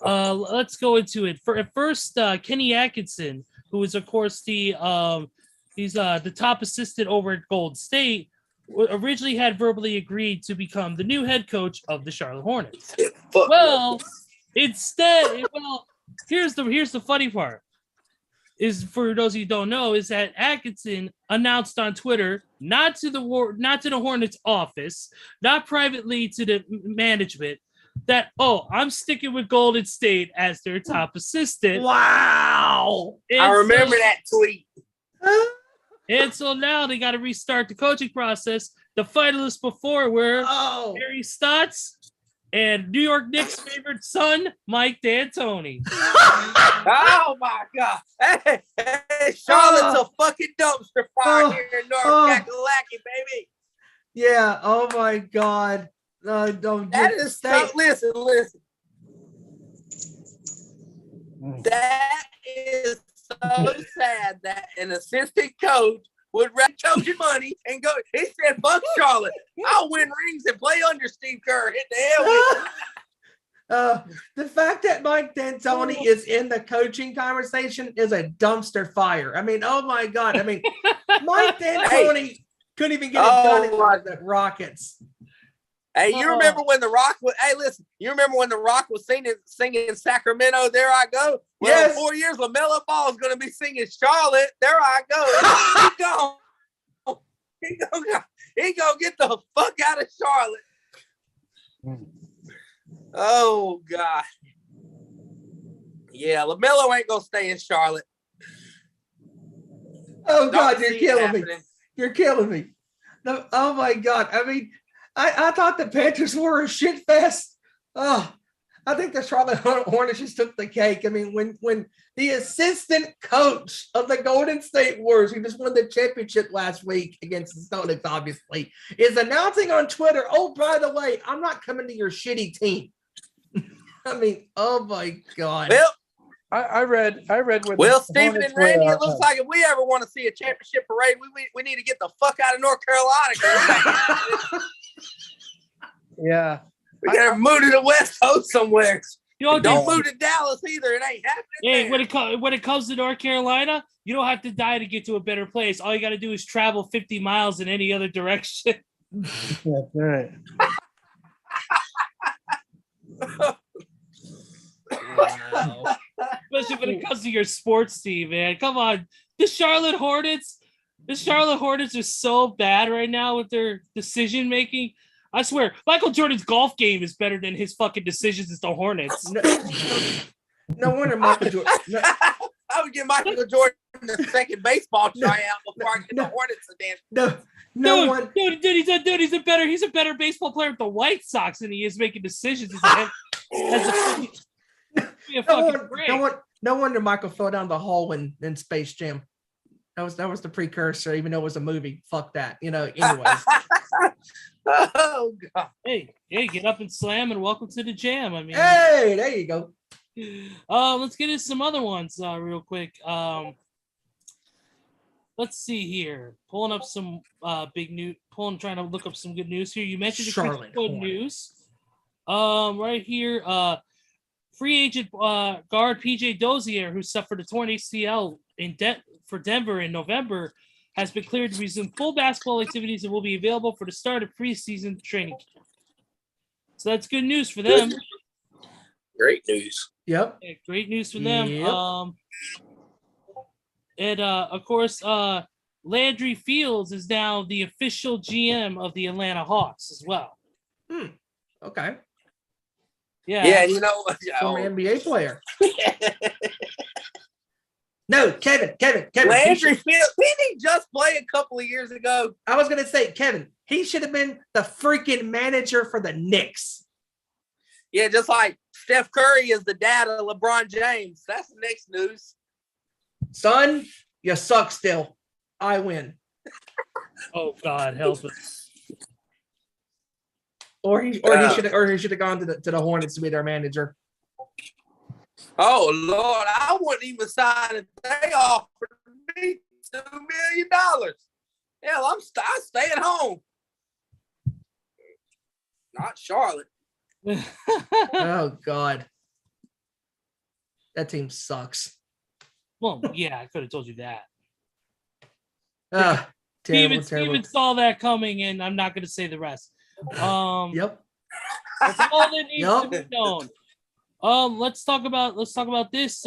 Let's go into it. First, Kenny Atkinson, who is of course the top assistant over at Golden State, originally had verbally agreed to become the new head coach of the Charlotte Hornets. Well, here's the funny part. is, for those of you who don't know, is that Atkinson announced on Twitter, not to the Hornets office, not privately to the management, that I'm sticking with Golden State as their top assistant. Wow. And I remember that tweet. And so now they got to restart the coaching process. The finalists before were Harry Stotts and New York Knicks' favorite son, Mike D'Antoni. Oh my God! Hey, Charlotte's a fucking dumpster fire here in North Kakalaki, baby. Yeah. Oh my God. Don't. That is so. Listen. That is so sad that an assistant coach would rather coaching money and go. He said, "Fuck Charlotte. I'll win rings and play under Steve Kerr. Hit the hell with it." The fact that Mike D'Antoni is in the coaching conversation is a dumpster fire. I mean, oh my God. I mean, Mike D'Antoni couldn't even get it done in the Rockets. Hey, you remember when The Rock was? Hey, listen, you remember when The Rock was singing Sacramento? There I go. Well, Yes. in 4 years, LaMelo Ball is going to be singing Charlotte. There I go. He gonna get the fuck out of Charlotte. Oh God. Yeah, LaMelo ain't gonna stay in Charlotte. Oh God, Don't you're see it killing me. happening. You're killing me. No, oh my God. I mean, I thought the Panthers were a shit fest. Oh, I think the Charlotte Hornets just took the cake. I mean, when the assistant coach of the Golden State Warriors, who just won the championship last week against the Celtics, obviously, is announcing on Twitter, "Oh, by the way, I'm not coming to your shitty team." I mean, oh my God. Well, I read where well, the Stephen Hornets and Randy, were, it looks like if we ever want to see a championship parade, we need to get the fuck out of North Carolina. yeah. We gotta move to the West Coast somewhere. You Don't move to Dallas either. It ain't happening. Hey, there. when it comes to North Carolina, you don't have to die to get to a better place. All you got to do is travel 50 miles in any other direction. That's right. Wow. Especially when it comes to your sports team, man. Come on. The Charlotte Hornets are so bad right now with their decision making. I swear, Michael Jordan's golf game is better than his fucking decisions as the Hornets. No wonder Michael Jordan. No, I would give Michael Jordan the second baseball tryout before I get the Hornets a damn. He's a better baseball player with the White Sox than he is making decisions No wonder Michael fell down the hole in Space Jam. That was the precursor, even though it was a movie. Fuck that. Anyways. Oh God. Hey, get up and slam and welcome to the jam. I mean, Hey, there you go. let's get into some other ones real quick. Let's see here. Pulling up some big news. Trying to look up some good news here. You mentioned the Charlotte good news. Right here, free agent guard PJ Dozier, who suffered a torn ACL for Denver in November, has been cleared to resume full basketball activities and will be available for the start of preseason training. So that's good news for them. Great news. Yep. Yeah, great news for them. Yep. And of course, Landry Fields is now the official GM of the Atlanta Hawks as well. Okay. Yeah. Former NBA player. No, Kevin. Landry Fields, didn't he just play a couple of years ago? I was going to say, Kevin, he should have been the freaking manager for the Knicks. Yeah, just like Steph Curry is the dad of LeBron James. That's the next news. Son, you suck still. I win. Oh God, help us. Or he should have gone to the Hornets to be their manager. Oh Lord, I wouldn't even sign if they offered me $2 million. Hell, I stay at home. Not Charlotte. Oh God. That team sucks. Well, yeah, I could have told you that. Terrible. Steven saw that coming, and I'm not going to say the rest. Yep. That's all that needs to be known. Let's talk about this.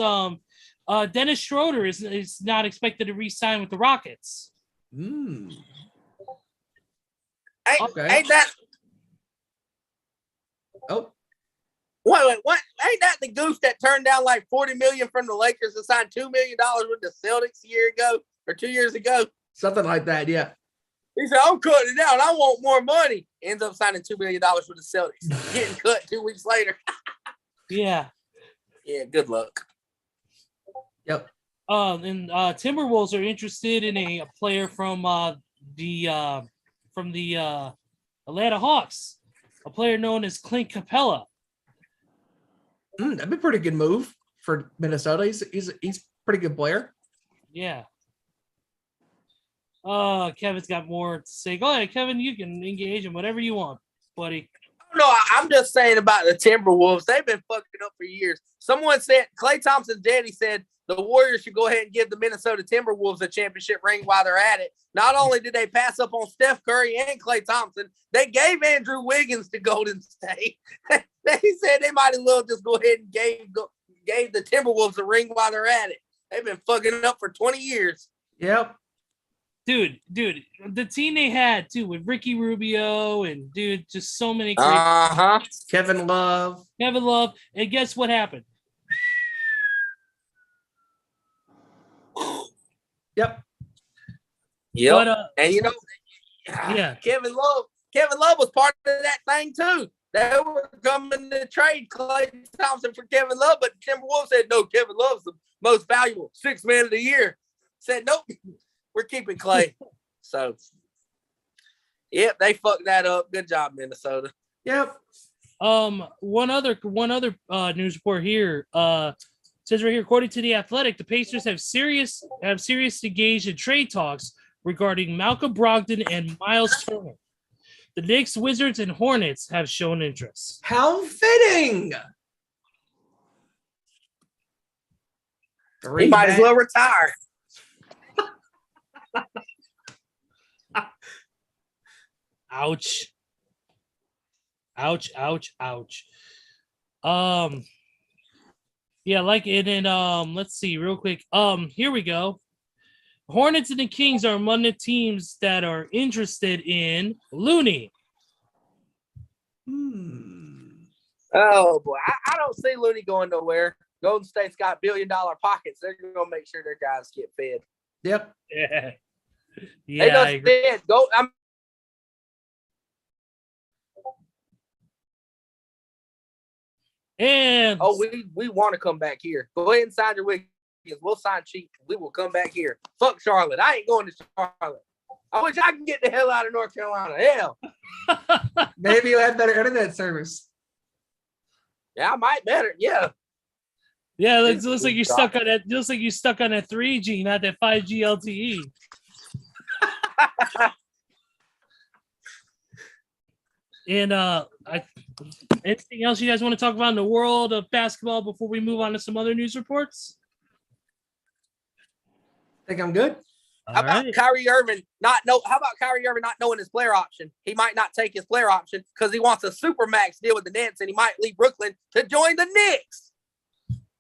Dennis Schroeder is not expected to re-sign with the Rockets. Mm. Ain't that Oh, what? Ain't that the goose that turned down like $40 million from the Lakers and signed $2 million with the Celtics a year ago or 2 years ago? something like that. Yeah. He said, "I'm cutting it down. I want more money." Ends up signing $2 million with the Celtics, getting cut 2 weeks later. Yeah. Yeah, good luck. Yep. And Timberwolves are interested in a player from the Atlanta Hawks, a player known as Clint Capella. That'd be a pretty good move for Minnesota. He's a pretty good player. Yeah. Kevin's got more to say. Go ahead, Kevin. You can engage in whatever you want, buddy. No, I'm just saying about the Timberwolves. They've been fucking up for years. Someone said, Klay Thompson's daddy said, the Warriors should go ahead and give the Minnesota Timberwolves a championship ring while they're at it. Not only did they pass up on Steph Curry and Klay Thompson, they gave Andrew Wiggins to Golden State. They said they might as well just go ahead and gave the Timberwolves a ring while they're at it. They've been fucking up for 20 years. Yep. Dude, the team they had too with Ricky Rubio and just so many great Kevin Love. And guess what happened? Yep. But, and yeah, Kevin Love was part of that thing too. They were coming to trade Klay Thompson for Kevin Love, but Timberwolves said no. Kevin Love's the most valuable sixth man of the year. Said nope. We're keeping Klay. So, yep, they fucked that up. Good job, Minnesota. Yep. One other news report here. Says right here, according to the Athletic, the Pacers have serious engaged in trade talks regarding Malcolm Brogdon and Miles Turner. The Knicks, Wizards, and Hornets have shown interest. How fitting. He might as well retire. Ouch. Yeah, let's see real quick. Here we go. Hornets and the Kings are among the teams that are interested in Looney. Oh boy, I don't see Looney going nowhere. Golden State's got billion-dollar pockets. They're gonna make sure their guys get fed. Yep. Yeah. They just did. And we want to come back here. Go ahead and sign your Wiggins. We'll sign cheap. We will come back here. Fuck Charlotte. I ain't going to Charlotte. I wish I could get the hell out of North Carolina. Hell. Maybe you'll have better internet service. Yeah, I might better. Yeah. Yeah, it looks like you're stuck on that. Looks like you're stuck on that 3G, not that 5G LTE. And anything else you guys want to talk about in the world of basketball before we move on to some other news reports? Think I'm good. How about Kyrie Irving not knowing his player option? He might not take his player option because he wants a supermax deal with the Nets, and he might leave Brooklyn to join the Knicks.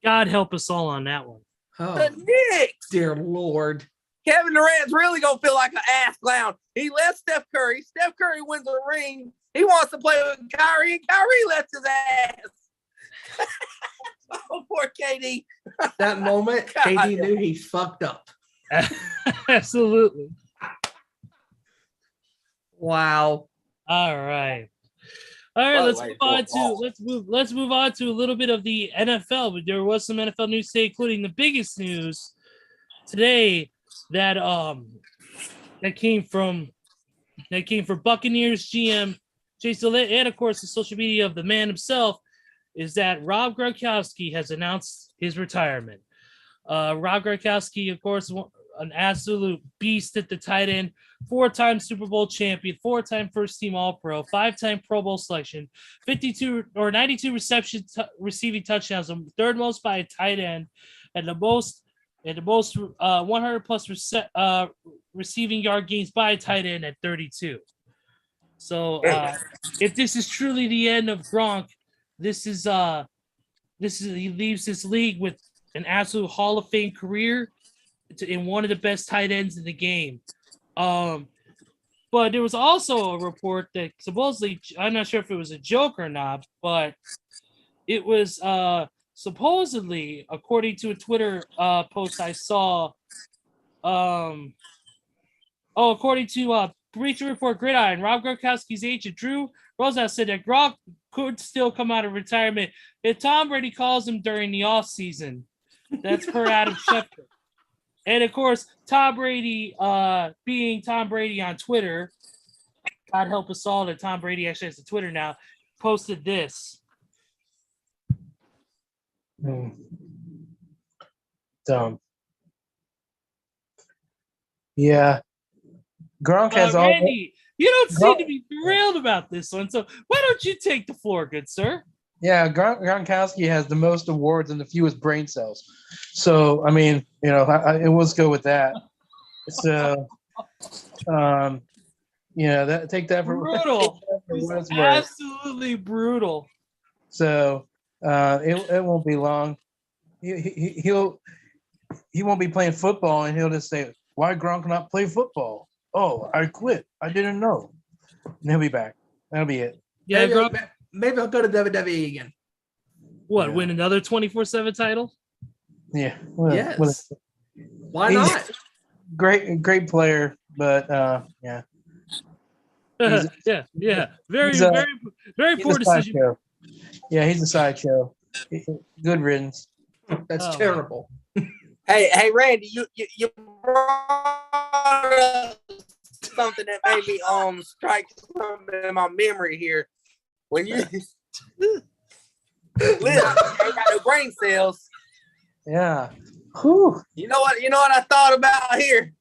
God help us all on that one. Oh, The Knicks. dear Lord. Kevin Durant's really gonna feel like an ass clown. He left Steph Curry. Steph Curry wins a ring. He wants to play with Kyrie, and Kyrie left his ass. Oh, poor KD. That moment, God. KD knew he fucked up. Absolutely. Wow. All right. Let's move on to a little bit of the NFL. But there was some NFL news today, including the biggest news today that came from Buccaneers GM Jason Litt, and of course the social media of the man himself, is that Rob Gronkowski has announced his retirement. Rob Gronkowski, of course, an absolute beast at the tight end, 4-time Super Bowl champion, 4-time first-team All-Pro, 5-time Pro Bowl selection, 92 receiving touchdowns, the third most by a tight end, and the most 100 plus receiving yard gains by a tight end at 32. So if this is truly the end of Gronk, he leaves this league with an absolute Hall of Fame career in one of the best tight ends in the game. But there was also a report that supposedly, I'm not sure if it was a joke or not, but it was supposedly, according to a Twitter post I saw, according to Breaking Report Gridiron, Rob Gronkowski's agent Drew Rosenhaus said that Gronk could still come out of retirement if Tom Brady calls him during the offseason. That's per Adam Schefter. And of course, Tom Brady, being Tom Brady on Twitter, God help us all that Tom Brady actually has a Twitter now, posted this. Dumb. Yeah. Gronk has all. Randy, you don't seem to be thrilled about this one, so why don't you take the floor, good sir? Yeah, Gronkowski has the most awards and the fewest brain cells. So, I mean, let's go with that. So, take that for brutal. What it's worth. Absolutely brutal. So, it won't be long. He won't be playing football, and he'll just say, "Why Gronk not play football? Oh, I quit. I didn't know." And he'll be back. That'll be it. Yeah, Maybe I'll go to WWE again. What, Yeah. win another 24/7 title? Yeah. Yes. Why not? Great player, but yeah. Yeah. Very poor He's a decision. sideshow. Yeah, he's a sideshow. Good riddance. That's terrible. Hey, Randy, you brought up something that made me strike something in my memory here. When you listen, ain't got no brain cells. Yeah. Whew. You know what I thought about here?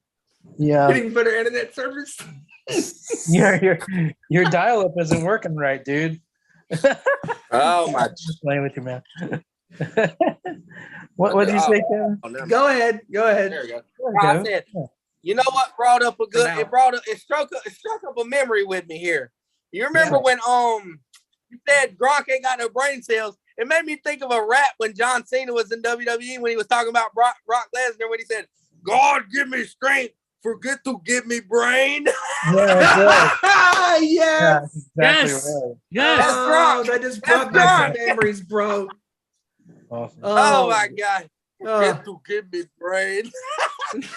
Yeah. Getting better internet service. Your dial-up isn't working right, dude. Oh my! Just playing with you, man. What did you say, Kevin? Go ahead. There we go. I said, you know what brought up it struck up a memory with me here. You remember when you said Gronk ain't got no brain cells? It made me think of a rap when John Cena was in WWE when he was talking about Brock Lesnar when he said, "God give me strength, forget to give me brain." Yeah, Yes. exactly Yes. right. Yes. That's Gronk. That just That's brought back Gronk. some memories, bro. Awesome. Oh my God. Oh. Forget to give me brain.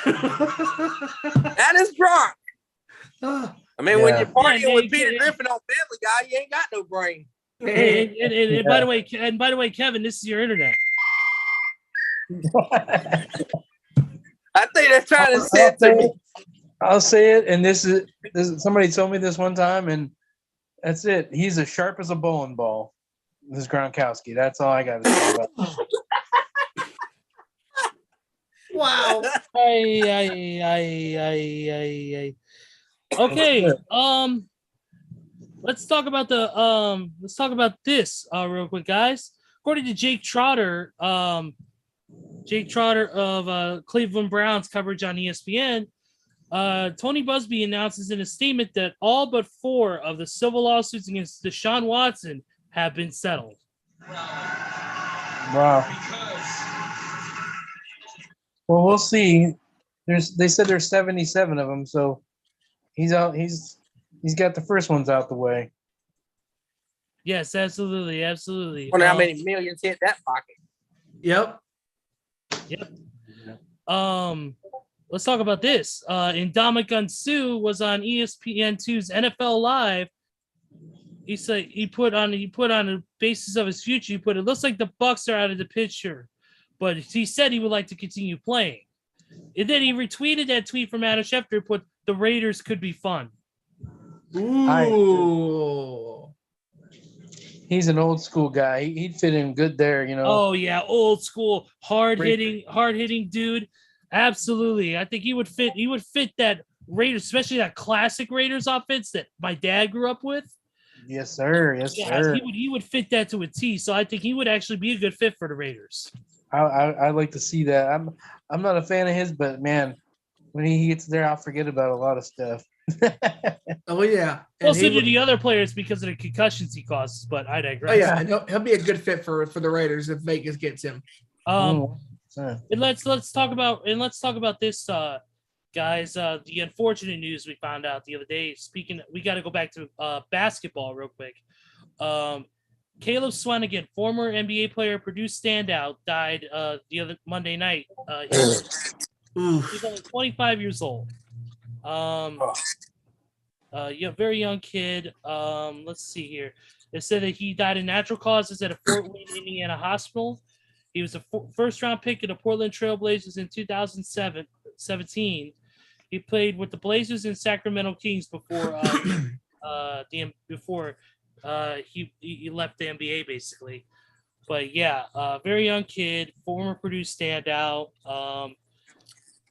That is Gronk. I mean, when you're partying with Peter Griffin on Family Guy, you ain't got no brain. And by the way, Kevin, this is your internet. I think they're trying to say it to me. I'll say it, and this is somebody told me this one time, and that's it. He's as sharp as a bowling ball. This is Gronkowski. That's all I got to say about it. Wow. Okay. Let's talk about this real quick, guys. According to Jake Trotter of Cleveland Browns coverage on ESPN, Tony Busby announces in a statement that all but 4 of the civil lawsuits against Deshaun Watson have been settled. Wow. Well, we'll see. They said there's 77 of them, so he's out. He's got the first ones out the way. Yes, absolutely. I wonder how many millions hit that pocket. Yep. Let's talk about this. Ndamukong Suh was on ESPN2's NFL Live. He said he put on the basis of his future. He put, it looks like the Bucs are out of the picture, but he said he would like to continue playing. And then he retweeted that tweet from Adam Schefter. Put, the Raiders could be fun. Ooh. He's an old school guy. He'd fit in good there, Oh yeah, old school, hard hitting dude. Absolutely. I think he would fit that Raiders, especially that classic Raiders offense that my dad grew up with. Yes, sir. Yes, sir. He would fit that to a T. So I think he would actually be a good fit for the Raiders. I'd like to see that. I'm not a fan of his, but man, when he gets there, I'll forget about a lot of stuff. Oh yeah. Well, so do the other players because of the concussions he causes, but I digress. Oh yeah, and he'll be a good fit for the Raiders if Vegas gets him. Yeah. And let's talk about this, guys. The unfortunate news we found out the other day. We got to go back to basketball real quick. Caleb Swenigan, former NBA player, Purdue standout, died the other Monday night. He's only 25 years old. Very young kid. Let's see here. They said that he died of natural causes at a Fort Wayne, Indiana hospital. He was a first-round pick of the Portland Trail Blazers in 2017. He played with the Blazers and Sacramento Kings before he left the NBA, basically. But yeah, very young kid, former Purdue standout.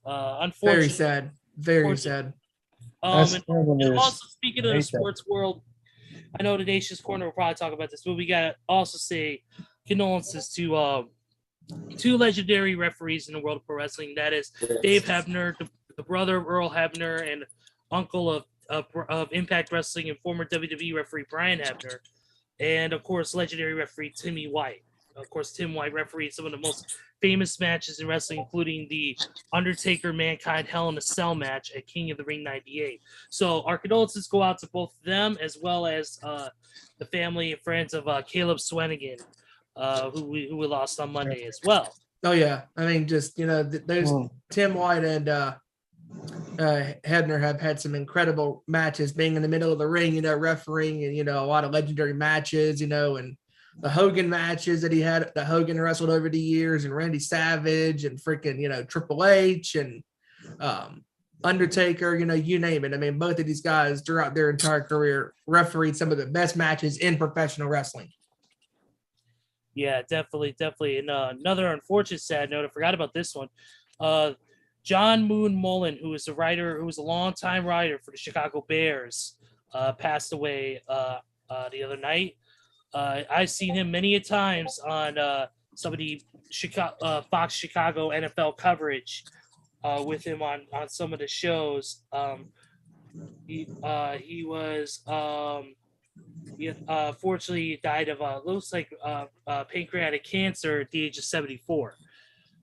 Unfortunately, Very sad. Very sad. And also speaking of the sports world, I know the Nation's Corner will probably talk about this, but we gotta also say condolences to two legendary referees in the world of pro wrestling. That is Dave Hebner, the brother of Earl Hebner and uncle of Impact Wrestling and former WWE referee Brian Hebner, and of course legendary referee Timmy White. Of course, Tim White refereed some of the most famous matches in wrestling, including the Undertaker Mankind Hell in a Cell match at King of the Ring '98. So our condolences go out to both of them as well as the family and friends of Caleb Swenigan, who we lost on Monday as well. Oh yeah, I mean, just there's Tim White and Hebner have had some incredible matches, being in the middle of the ring, refereeing, and a lot of legendary matches, and the Hogan matches that he had, that Hogan wrestled over the years, and Randy Savage and freaking Triple H and Undertaker, you name it. I mean, both of these guys throughout their entire career refereed some of the best matches in professional wrestling. Yeah, definitely. And another unfortunate sad note, I forgot about this one. John Moon Mullen, who was a longtime writer for the Chicago Bears, passed away the other night. I've seen him many a times on some of the Fox Chicago NFL coverage with him on some of the shows. He fortunately died of looks like pancreatic cancer at the age of 74.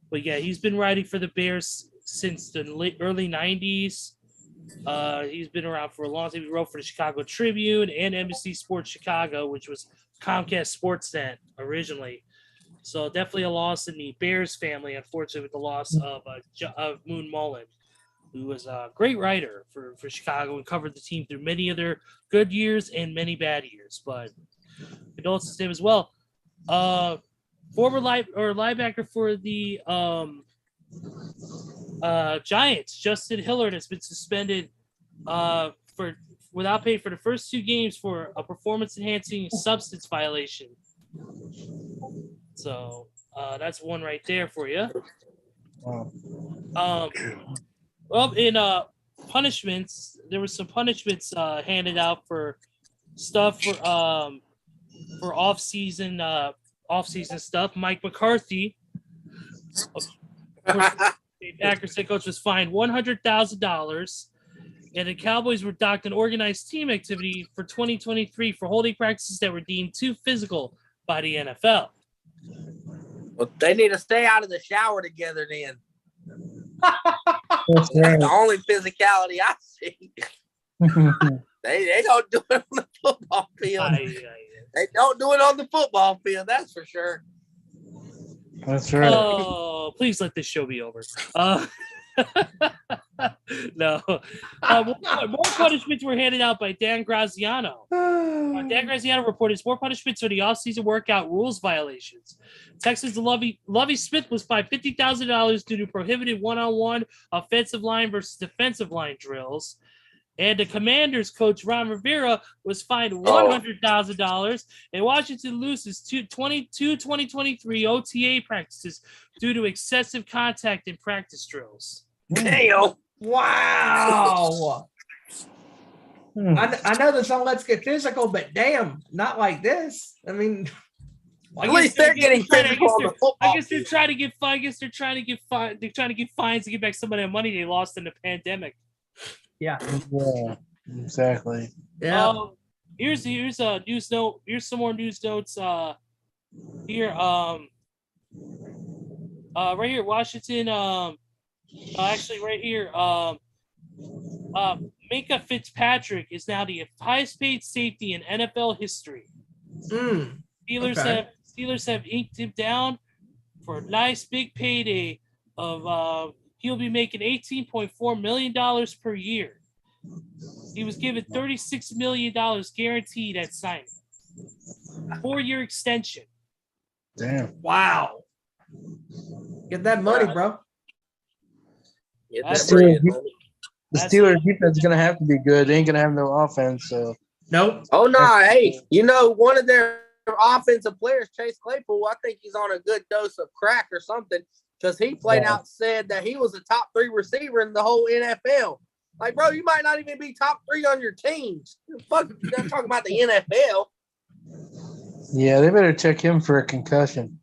But yeah, he's been writing for the Bears since the early 90s. He's been around for a long time. He wrote for the Chicago Tribune and NBC Sports Chicago, which was Comcast Sportsnet originally. So definitely a loss in the Bears family, unfortunately, with the loss of Moon Mullen, who was a great writer for Chicago and covered the team through many of their good years and many bad years. But condolences to him as well. Former linebacker for the Giants, Justin Hillard, has been suspended without pay for the first 2 games for a performance-enhancing substance violation. So that's one right there for you. Well, in punishments, there were some punishments handed out for stuff for off-season stuff. Mike McCarthy, Packers head coach, was fined $100,000, and the Cowboys were docked an organized team activity for 2023 for holding practices that were deemed too physical by the NFL. Well, they need to stay out of the shower together then. That's right. The only physicality I see. They don't do it on the football field. They don't do it on the football field, that's for sure. That's right. Oh, please let this show be over. No. More punishments were handed out by Dan Graziano. Dan Graziano reported more punishments for the offseason workout rules violations. Texas Lovie Smith was fined $50,000 due to prohibited one-on-one offensive line versus defensive line drills. And the Commanders coach Ron Rivera was fined $100,000, and Washington loses 2023 OTA practices due to excessive contact in practice drills. Damn. Wow. I know this on Let's Get Physical, but damn, not like this. I mean, at least they're getting physical on the football. I guess they're trying to get fined. I guess they're trying to get fined. They're trying to get fines to get back some of that money they lost in the pandemic. Yeah, Exactly. yeah. Here's a news note. Here's some more news notes. Here, Right here, Washington. Actually, right here. Minka Fitzpatrick is now the highest paid safety in NFL history. Steelers have inked him down for a nice big payday of he'll be making $18.4 million per year. He was given $36 million guaranteed at signing. 4-year extension. Damn. Wow. Get that money, bro. Get That's that bread, it. homie. The That's Steelers it. defense is gonna have to be good. They ain't gonna have no offense, so Nope. Oh no, hey, one of their offensive players, Chase Claypool, I think he's on a good dose of crack or something, because he played out said that he was a top 3 receiver in the whole NFL. Like, bro, you might not even be top 3 on your teams. Fuck, you're talking about the NFL. yeah, they better check him for a concussion.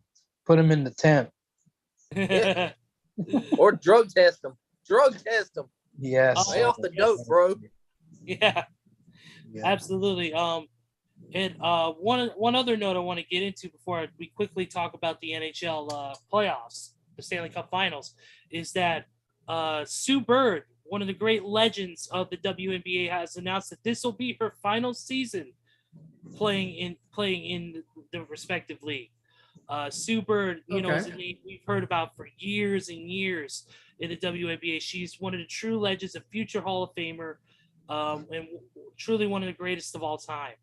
Put him in the tent. Yeah. Or drug test him. Yes. Stay off the dope, bro. Yeah, Yeah. absolutely. And one other note I want to get into before we quickly talk about the NHL playoffs, the Stanley Cup Finals, is that Sue Bird, one of the great legends of the WNBA, has announced that this will be her final season playing in the respective league. Sue Bird, is a name we've heard about for years and years in the WNBA. She's one of the true legends, a future Hall of Famer, and truly one of the greatest of all time.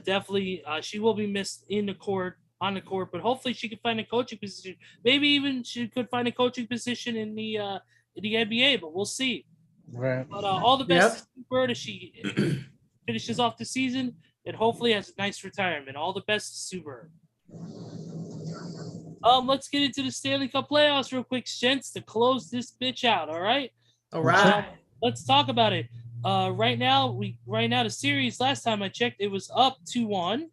Definitely, she will be missed on the court, but hopefully she could find a coaching position. Maybe even she could find a coaching position in the NBA, but we'll see. Right. But all the best to Sue Bird as she finishes off the season and hopefully has a nice retirement. All the best to Sue Bird. Let's get into the Stanley Cup playoffs real quick, gents, to close this bitch out. All right. Let's talk about it. Right now the series, last time I checked, it was up 2-1.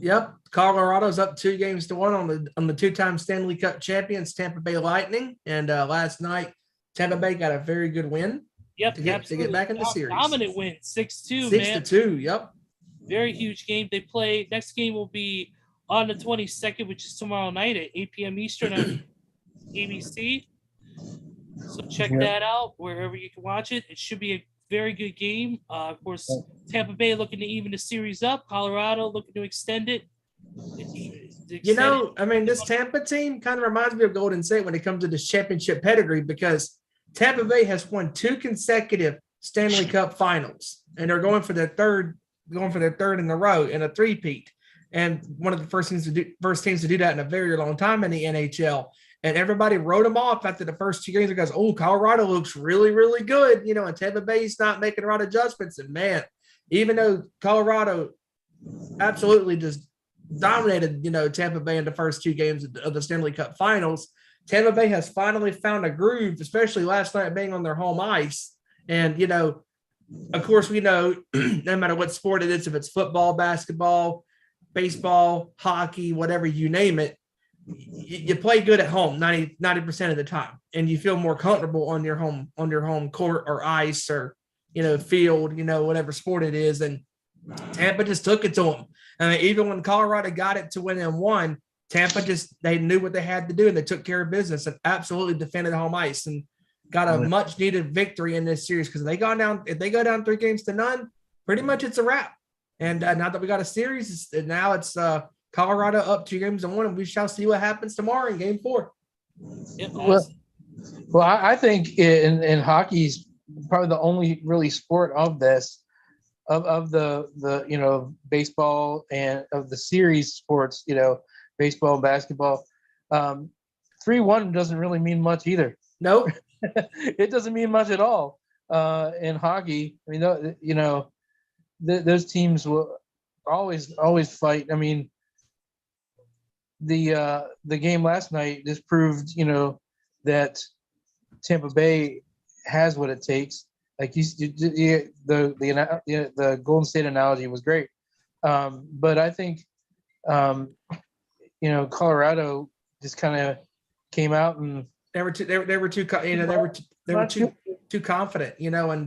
Yep. Colorado's up 2-1 on the 2-time Stanley Cup champions, Tampa Bay Lightning. And last night, Tampa Bay got a very good win. Yep. To get back in the series. Dominant win, 6-2, 6-2. Yep. Very huge game. They play. Next game will be on the 22nd, which is tomorrow night at 8 p.m. Eastern on ABC. So check that out wherever you can watch it. It should be a very good game. Of course, Tampa Bay looking to even the series up. Colorado looking to extend it. This Tampa team kind of reminds me of Golden State when it comes to this championship pedigree, because Tampa Bay has won 2 consecutive Stanley Cup finals, and they're going for their third in a row in a three-peat. And one of the first teams to do that in a very long time in the NHL. And everybody wrote them off after the first 2 games because, Colorado looks really, really good, and Tampa Bay's not making the right adjustments. And man, even though Colorado absolutely just dominated, Tampa Bay in the first 2 games of the Stanley Cup Finals, Tampa Bay has finally found a groove, especially last night being on their home ice. And, of course, we know no matter what sport it is, if it's football, basketball, baseball, hockey, whatever, you name it, you play good at home 90% of the time, and you feel more comfortable on your home court or ice or field, whatever sport it is. And Tampa just took it to them. I mean, even when Colorado got it to win and won, Tampa they knew what they had to do, and they took care of business and absolutely defended home ice and got a much needed victory in this series, because if they go down 3-0, pretty much it's a wrap. And now that we got a series, now it's Colorado up 2-1, and we shall see what happens tomorrow in Game 4. Well, I think in hockey's probably the only really sport of this, of the baseball and of the series sports, baseball and basketball. 3-1 doesn't really mean much either. Nope. It doesn't mean much at all. In hockey, I mean, those teams will always fight. I mean, the game last night just proved, that Tampa Bay has what it takes. Like the Golden State analogy was great, but I think Colorado just kind of came out and they were too confident,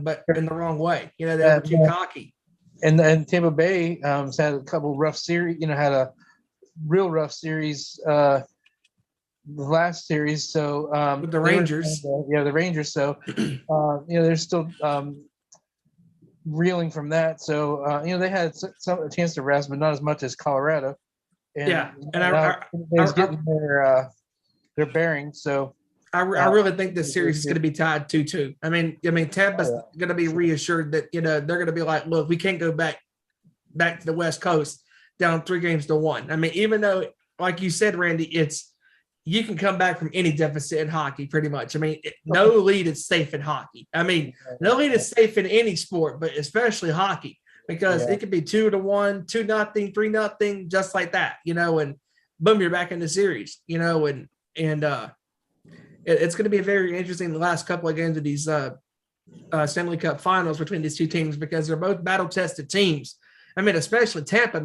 but in the wrong way. They were too cocky. And Tampa Bay has had a couple rough series, had a real rough series the last series. So With the they were Rangers. the Rangers. So they're still reeling from that. So they had a chance to rest, but not as much as Colorado. And, Yeah, and now they're getting their bearings. So I really think this series is going to be tied 2-2. I mean, Tampa's going to be reassured that they're going to be like, look, we can't go back to the West Coast down 3-1. I mean, even though, like you said, Randy, you can come back from any deficit in hockey, pretty much. I mean, no lead is safe in hockey. I mean, no lead is safe in any sport, but especially hockey, because it could be 2-1, 2-0, 3-0, just like that, and boom, you're back in the series, and it's going to be very interesting the last couple of games of these Stanley Cup finals between these two teams, because they're both battle-tested teams. I mean, especially Tampa.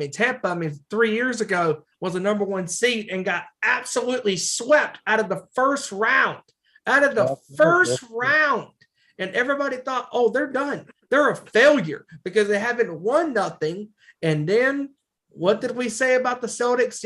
3 years ago was the number 1 seed and got absolutely swept out of the first round. And everybody thought, oh, they're done. They're a failure because they haven't won nothing. And then what did we say about the Celtics?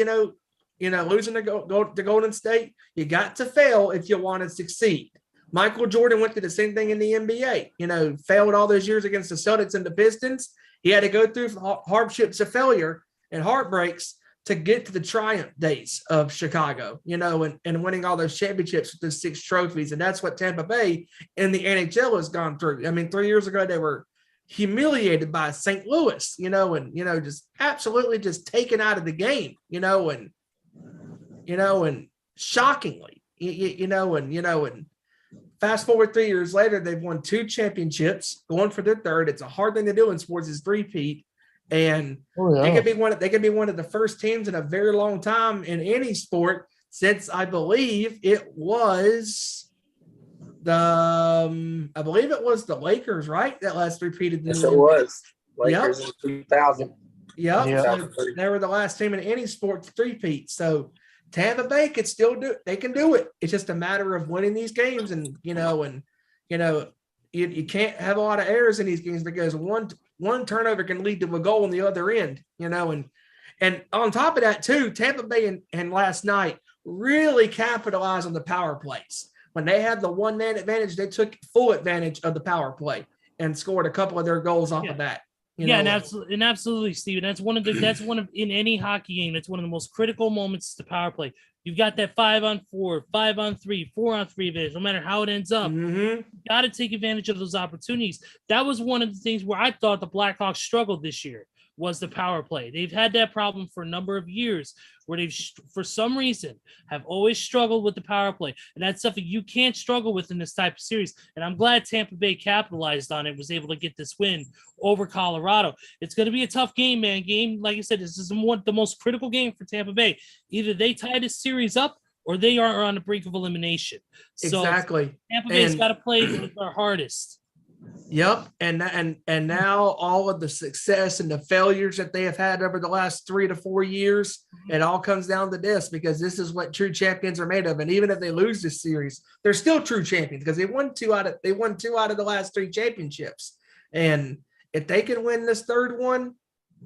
Losing to Golden State, you got to fail if you want to succeed. Michael Jordan went through the same thing in the NBA, failed all those years against the Celtics and the Pistons. He had to go through hardships of failure and heartbreaks to get to the triumph days of Chicago, and winning all those championships with the 6 trophies. And that's what Tampa Bay in the NHL has gone through. 3 years ago, they were humiliated by St. Louis, just absolutely just taken out of the game, and shockingly, and fast forward 3 years later, they've won 2 championships, going for their third. It's a hard thing to do in sports, is three-peat. And they could be one of the first teams in a very long time in any sport since I believe it was the Lakers, right? That last three-peated. Yes, it was. Lakers in 2000. Yep. So they were the last team in any sport to three-peat. So Tampa Bay could still do it. They can do it. It's just a matter of winning these games, and you can't have a lot of errors in these games, because one turnover can lead to a goal on the other end, and on top of that too, Tampa Bay and last night really capitalized on the power plays. When they had the 1-man advantage, they took full advantage of the power play and scored a couple of their goals off of that. Absolutely, Steven. That's one of in any hockey game, that's one of the most critical moments, the power play. You've got that 5-on-4, 5-on-3, 4-on-3 advantage. No matter how it ends up, you got to take advantage of those opportunities. That was one of the things where I thought the Blackhawks struggled this year, was the power play. They've had that problem for a number of years, where they've, for some reason, have always struggled with the power play. And that's something you can't struggle with in this type of series. And I'm glad Tampa Bay capitalized on it, was able to get this win over Colorado. It's going to be a tough game, man. Like I said, this is the most critical game for Tampa Bay. Either they tie this series up, or they are on the brink of elimination. Exactly. So Tampa Bay's got to play their hardest. Yep. And now all of the success and the failures that they have had over the last 3 to 4 years, it all comes down to this, because this is what true champions are made of. And even if they lose this series, they're still true champions, because they won two out of the last 3 championships. And if they can win this third one,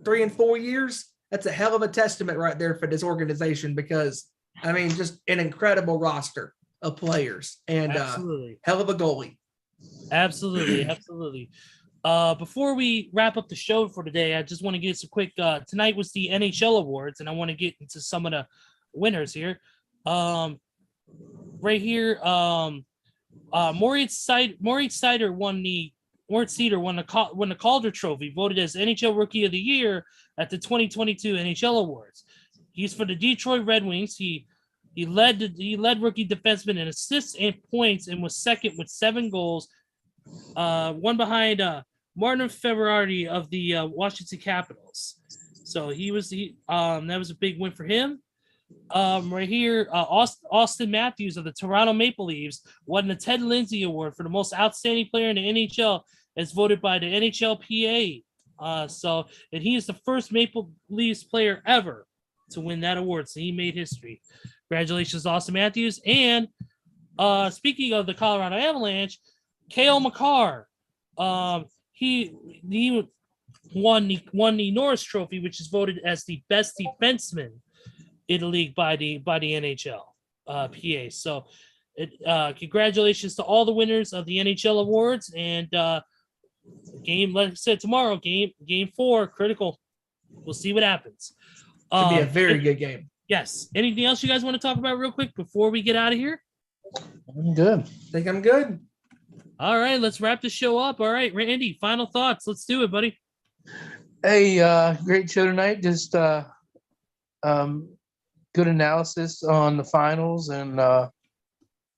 3 and 4 years, that's a hell of a testament right there for this organization, because just an incredible roster of players and hell of a goalie. Absolutely. Before we wrap up the show for today, I just want to get some quick. Tonight was the Nhl Awards, and I want to get into some of the winners here. Right here, Moritz Seider won the Calder Trophy, voted as NHL Rookie of the Year at the 2022 Nhl Awards. He's for the Detroit Red Wings. He led rookie defenseman in assists and points, and was second with 7 goals, one behind Martin Feverardi of the Washington Capitals. So that was a big win for him. Right here, Austin Matthews of the Toronto Maple Leafs won the Ted Lindsay Award for the most outstanding player in the NHL, as voted by the NHLPA. And he is the first Maple Leafs player ever to win that award. So he made history. Congratulations, Austin Matthews. And speaking of the Colorado Avalanche, Cale Makar, he won the Norris Trophy, which is voted as the best defenseman in the league by the NHL. PA. So congratulations to all the winners of the NHL Awards, and game, like I said, tomorrow, game 4, critical. We'll see what happens. Should be a very good game. Yes. Anything else you guys want to talk about real quick before we get out of here? I'm good. I think I'm good. All right, let's wrap the show up. All right, Randy, final thoughts. Let's do it, buddy. Hey, great show tonight. Just good analysis on the finals and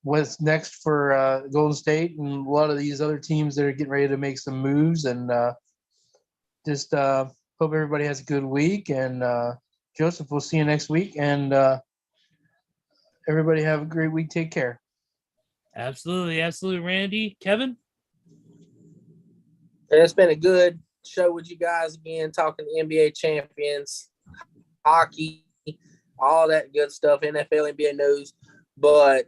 what's next for Golden State and a lot of these other teams that are getting ready to make some moves. And just hope everybody has a good week. And Joseph, we'll see you next week. And everybody have a great week. Take care. Absolutely, Randy. Kevin? It's been a good show with you guys again, talking NBA champions, hockey, all that good stuff, NFL, NBA news. But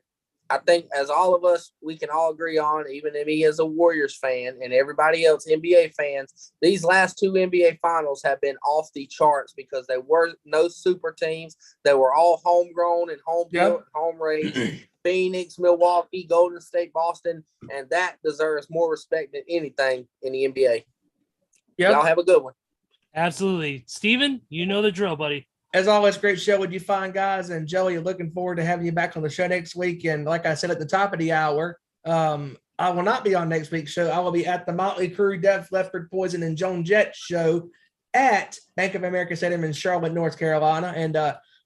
I think as all of us, we can all agree on, even me as a Warriors fan and everybody else, NBA fans, these last 2 NBA finals have been off the charts because there were no super teams. They were all homegrown and home built, home raised. Phoenix, Milwaukee, Golden State, Boston, and that deserves more respect than anything in the NBA. Yep. Y'all have a good one. Absolutely. Steven, you know the drill, buddy. As always, great show with you fine guys. And Joey, looking forward to having you back on the show next week. And like I said at the top of the hour, I will not be on next week's show. I will be at the Motley Crue, Def Leppard, Poison, and Joan Jett show at Bank of America Stadium in Charlotte, North Carolina. And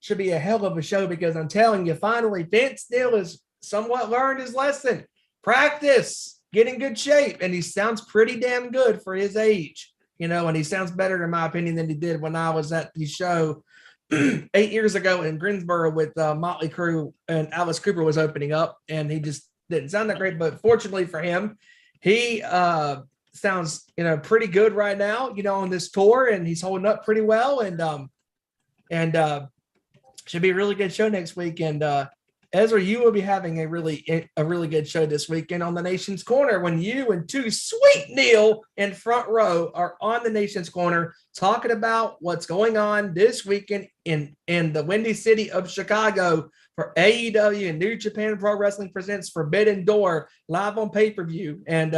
should be a hell of a show because I'm telling you, finally, Vince Neil has somewhat learned his lesson. Practice, get in good shape. And he sounds pretty damn good for his age, and he sounds better, in my opinion, than he did when I was at the show 8 years ago in Greensboro with Motley Crue, and Alice Cooper was opening up, and he just didn't sound that great. But fortunately for him, he sounds, pretty good right now, on this tour, and he's holding up pretty well. And should be a really good show next week. And Ezra, you will be having a really good show this weekend on the Nation's Corner when you and two sweet Neil in front row are on the Nation's Corner talking about what's going on this weekend in the Windy City of Chicago for AEW and New Japan Pro Wrestling presents Forbidden Door live on pay-per-view. And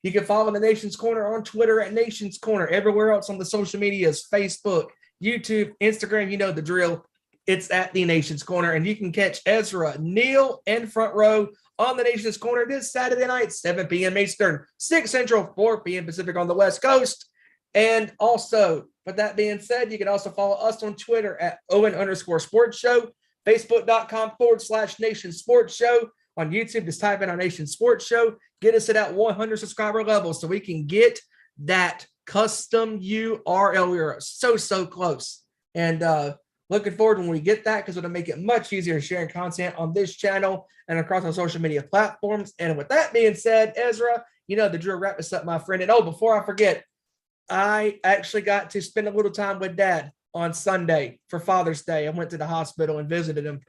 you can follow the Nation's Corner on Twitter at Nation's Corner, everywhere else on the social medias, Facebook, YouTube, Instagram, you know the drill. It's at the Nation's Corner, and you can catch Ezra, Neil, and Front Row on the Nation's Corner this Saturday night, 7 p.m. Eastern, 6 Central, 4 p.m. Pacific on the West Coast. And also, with that being said, you can also follow us on Twitter at Owen_Sports Show, Facebook.com/Nation Sports Show. On YouTube, just type in our Nation Sports Show. Get us at that 100 subscriber level so we can get that custom URL. We are so close. And looking forward when we get that, because it'll make it much easier sharing content on this channel and across our social media platforms. And with that being said, Ezra, the drill, wrap this up, my friend. And before I forget, I actually got to spend a little time with Dad on Sunday for Father's Day. I went to the hospital and visited him,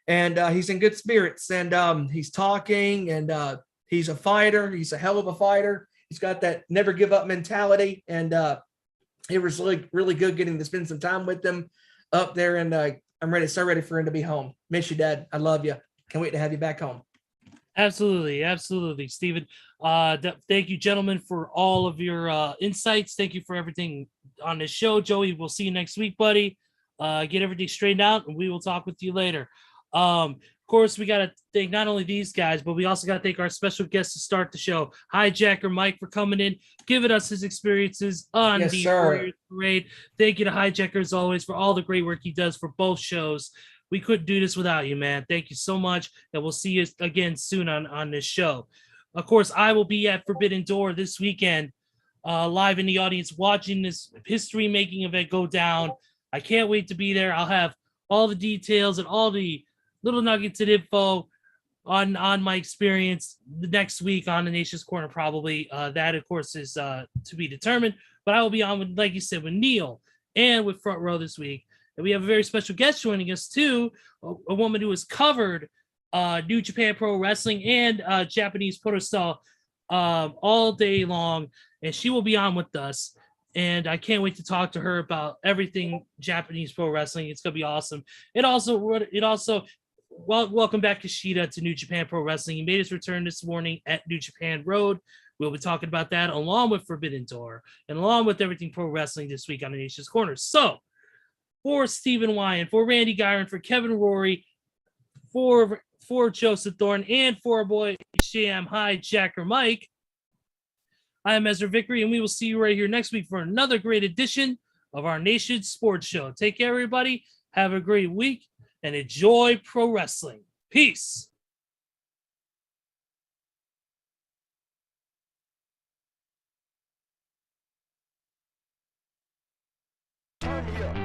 and he's in good spirits, and he's talking, and he's a fighter. He's a hell of a fighter. He's got that never give up mentality, and it was really good getting to spend some time with him up there, and I'm so ready for him to be home. Miss you, Dad. I love you. Can't wait to have you back home. Absolutely, Stephen. Thank you, gentlemen, for all of your insights. Thank you for everything on this show. Joey, we'll see you next week, buddy. Get everything straightened out, and we will talk with you later. Of course, we got to thank not only these guys, but we also got to thank our special guest to start the show, Hijacker Mike, for coming in, giving us his experiences on the Warriors Parade. Thank you to Hijacker, as always, for all the great work he does for both shows. We couldn't do this without you, man. Thank you so much, and we'll see you again soon on this show. Of course, I will be at Forbidden Door this weekend, live in the audience, watching this history-making event go down. I can't wait to be there. I'll have all the details and all the little nuggets of info on my experience the next week on the Nation's Corner, probably. That, of course, is to be determined. But I will be on, with, like you said, with Neil and with Front Row this week. And we have a very special guest joining us, too, a woman who has covered New Japan Pro Wrestling and Japanese Pro Style all day long. And she will be on with us. And I can't wait to talk to her about everything Japanese Pro Wrestling. It's going to be awesome. It also Well, welcome back, Kushida, to New Japan Pro Wrestling. He made his return this morning at New Japan Road. We'll be talking about that along with Forbidden Door and along with everything pro wrestling this week on the Nation's Corner. So, for Stephen Wyand, for Randy Giron, for Kevin Rory, for Joseph Thorne, and for our boy Sham Hi, Jacker Mike, I am Ezra Vickery, and we will see you right here next week for another great edition of our Nation's Sports Show. Take care, everybody. Have a great week and enjoy pro wrestling. Peace. Turn me up.